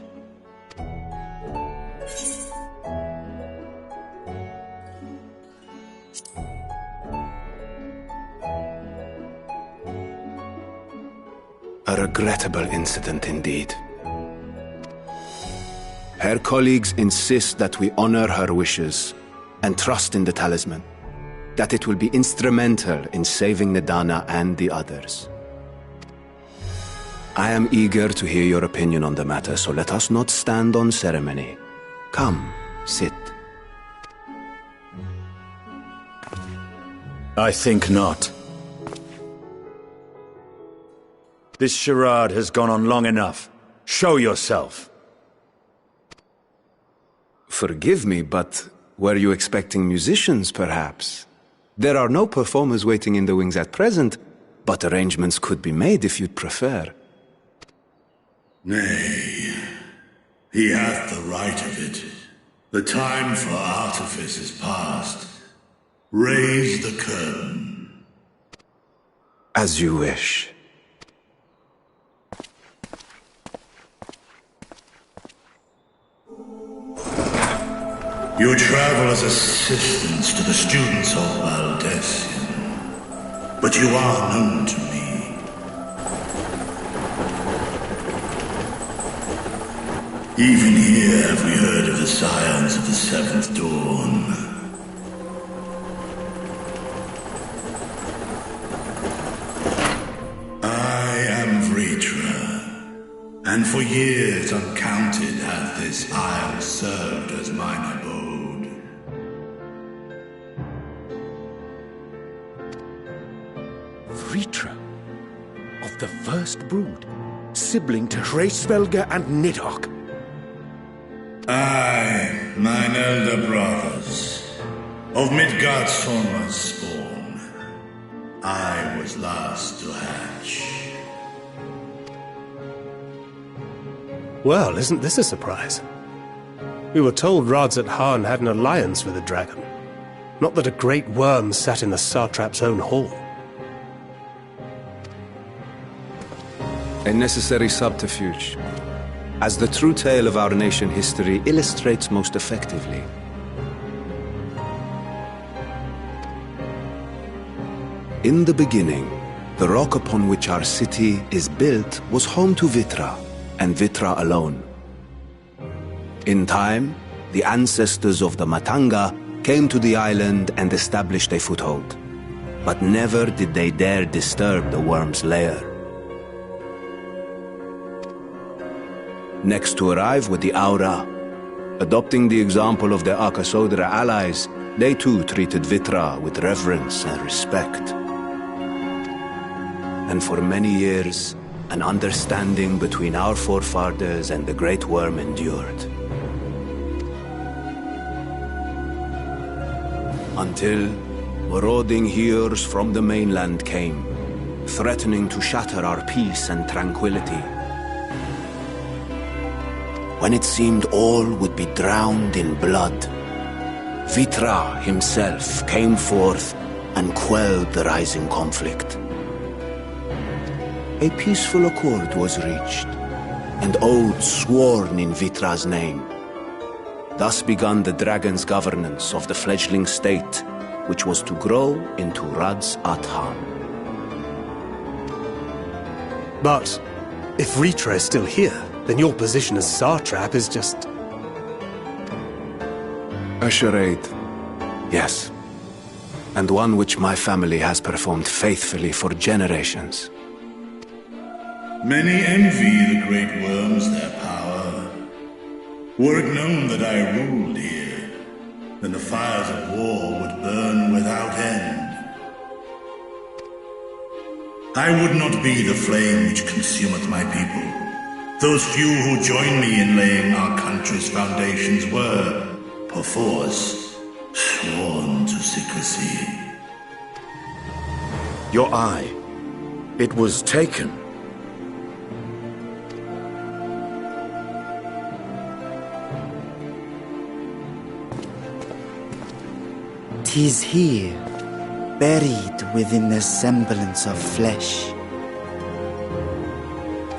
A regrettable incident indeed. Her colleagues insist that we honor her wishes and trust in the talisman, that it will be instrumental in saving Nidana and the others. I am eager to hear your opinion on the matter, so let us not stand on ceremony. Come, sit. I think not. This charade has gone on long enough. Show yourself. Forgive me, but were you expecting musicians, perhaps? There are no performers waiting in the wings at present, but arrangements could be made if you'd prefer. Nay, he hath the right of it. The time for artifice is past. Raise the curtain. As you wish. You travel as assistants to the students of Valdesian, but you are known to me. Even here have we heard of the scions of the Seventh Dawn. I am Vritra, and for years uncounted hath this isle served as mine abode. Vritra, of the first brood, sibling to Hraesvelgr and Nidhogg. Aye, mine elder brothers, of Midgardsormr's spawn. I was last to hatch. Well, isn't this a surprise? We were told Radzat Khan had an alliance with the dragon. Not that a great worm sat in the satrap's own hall. A necessary subterfuge, as the true tale of our nation history illustrates most effectively. In the beginning, the rock upon which our city is built was home to Vitra, and Vitra alone. In time, the ancestors of the Matanga came to the island and established a foothold. But never did they dare disturb the worm's lair. Next to arrive were the Aura. Adopting the example of their Akasodra allies, they too treated Vitra with reverence and respect. And for many years, an understanding between our forefathers and the Great Worm endured. Until marauding heroes from the mainland came, threatening to shatter our peace and tranquility. When it seemed all would be drowned in blood, Vitra himself came forth and quelled the rising conflict. A peaceful accord was reached, and oaths sworn in Vitra's name. Thus began the dragon's governance of the fledgling state, which was to grow into Radzat Khan. But if Vritra is still here, then your position as satrap is just... A charade, yes. And one which my family has performed faithfully for generations. Many envy the great worms their power. Were it known that I ruled here, then the fires of war would burn without end. I would not be the flame which consumeth my people. Those few who join me in laying our country's foundations were, perforce, sworn to secrecy. Your eye. It was taken. "'Tis here, buried within the semblance of flesh.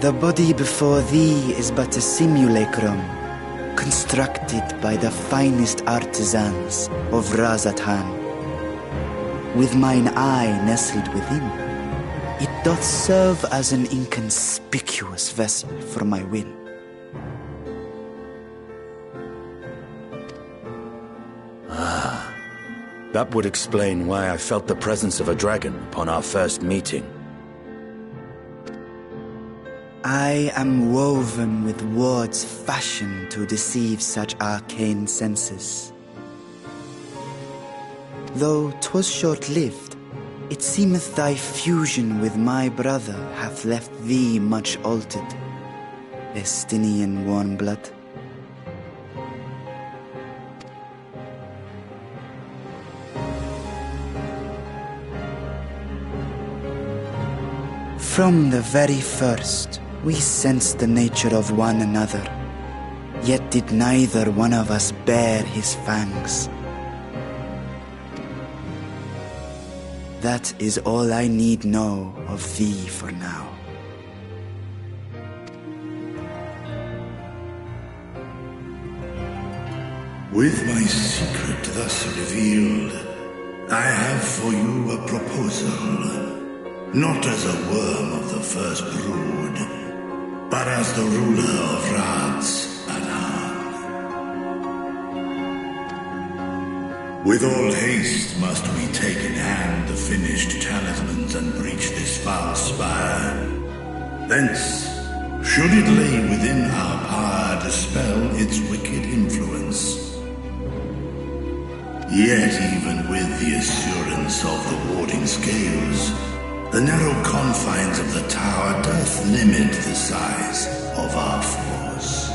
The body before thee is but a simulacrum, constructed by the finest artisans of Radzat Khan. With mine eye nestled within, it doth serve as an inconspicuous vessel for my will." That would explain why I felt the presence of a dragon upon our first meeting. I am woven with words fashioned to deceive such arcane senses. Though 'twas short-lived, It seemeth thy fusion with my brother hath left thee much altered, Estinian warmblood. From the very first, we sensed the nature of one another, yet did neither one of us bare his fangs. That is all I need know of thee for now. With my secret thus revealed, I have for you a proposal. Not as a worm of the first brood, but as the ruler of Radz. With all haste must we take in hand the finished talismans and breach this foul spire. Thence, should it lay within our power, dispel its wicked influence. Yet even with the assurance of the warding scales, the narrow confines of the tower doth limit the size of our force.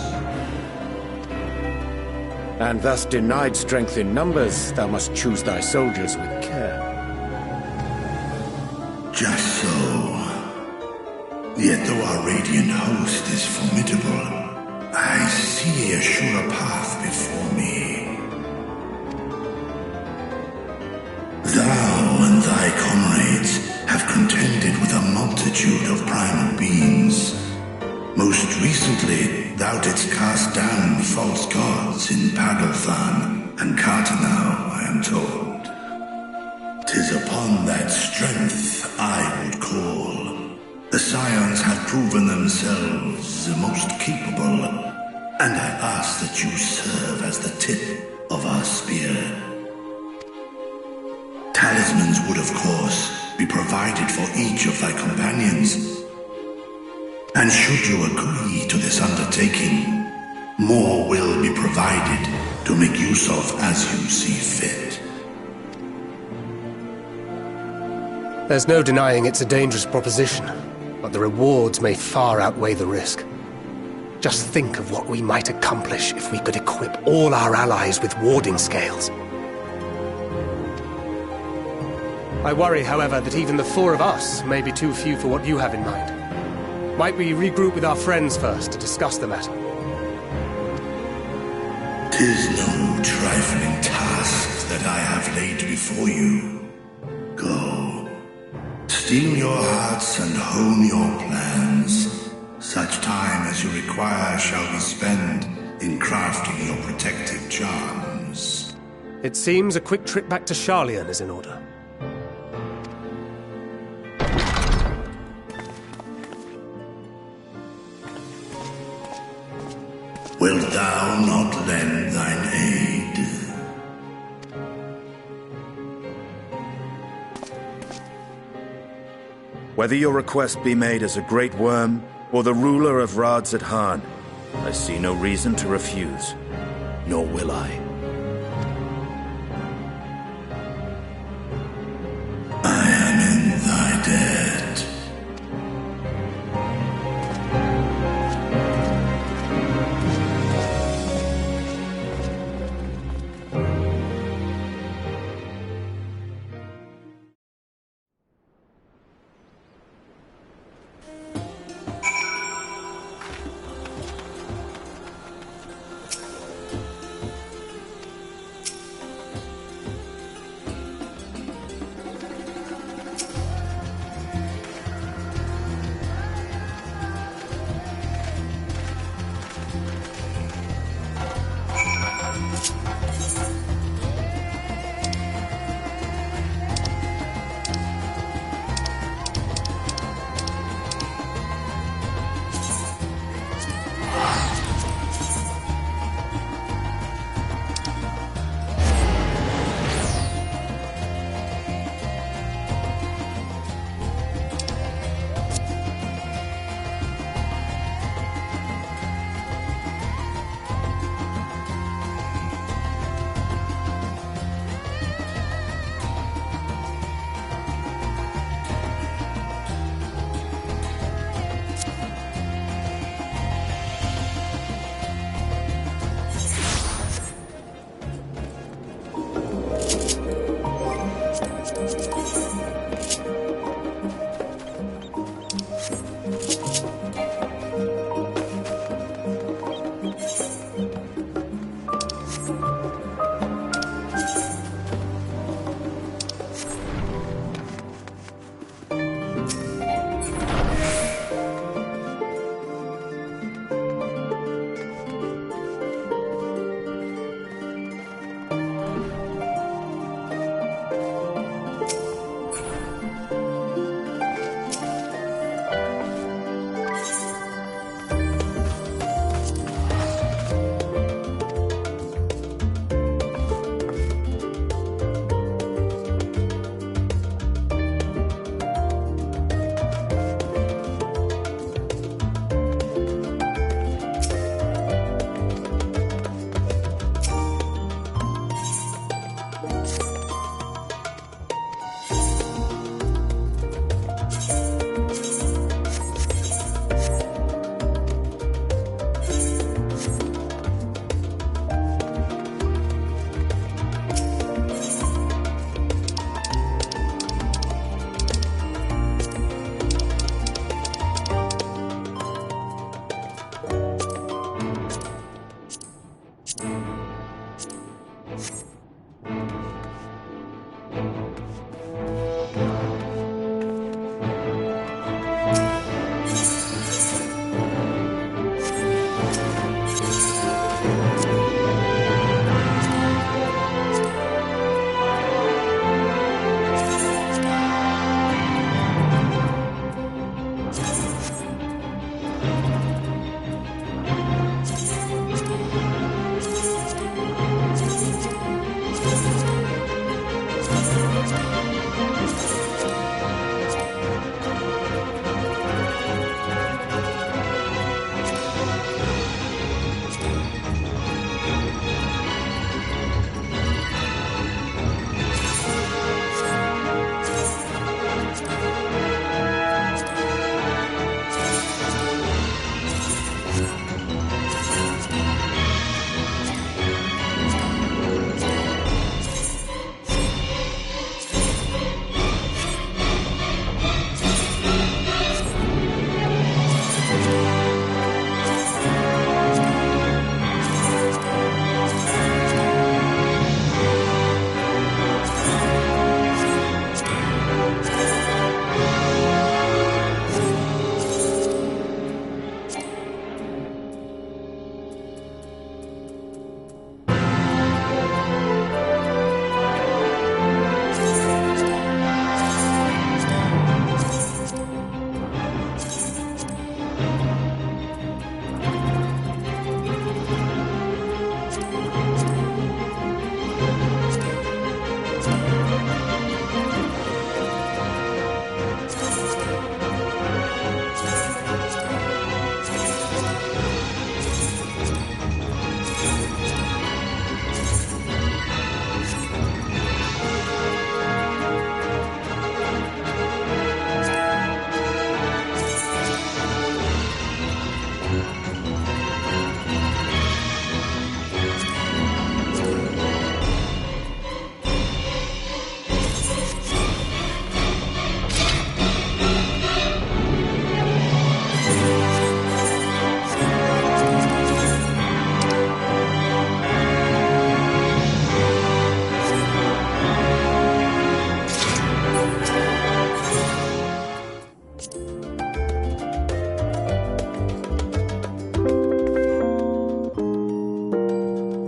And thus denied strength in numbers, thou must choose thy soldiers with care. Just so. Yet though our radiant host is formidable, I see a surer path before me. Thou and thy comrades have contended with a multitude of primal beings. Most recently, thou didst cast down false gods in Padelthan and Cartanau, I am told. 'Tis upon that strength I would call. The Scions have proven themselves the most capable, and I ask that you serve as the tip of our spear. Talismans would, of course, be provided for each of thy companions. And should you agree to this undertaking, more will be provided to make use of as you see fit. There's no denying it's a dangerous proposition, but the rewards may far outweigh the risk. Just think of what we might accomplish if we could equip all our allies with warding scales. I worry, however, that even the four of us may be too few for what you have in mind. Might we regroup with our friends first to discuss the matter? 'Tis no trifling task that I have laid before you. Go. Steel your hearts and hone your plans. Such time as you require shall be spent in crafting your protective charms. It seems a quick trip back to Sharlayan is in order. Wilt thou not lend thine aid? Whether your request be made as a great worm or the ruler of Radz at Han, I see no reason to refuse, nor will I. I am in thy debt.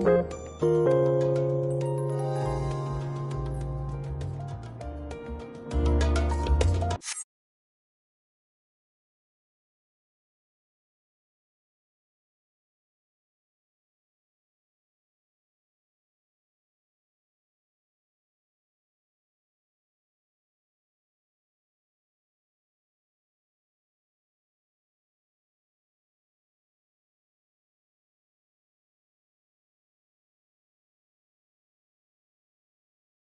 you.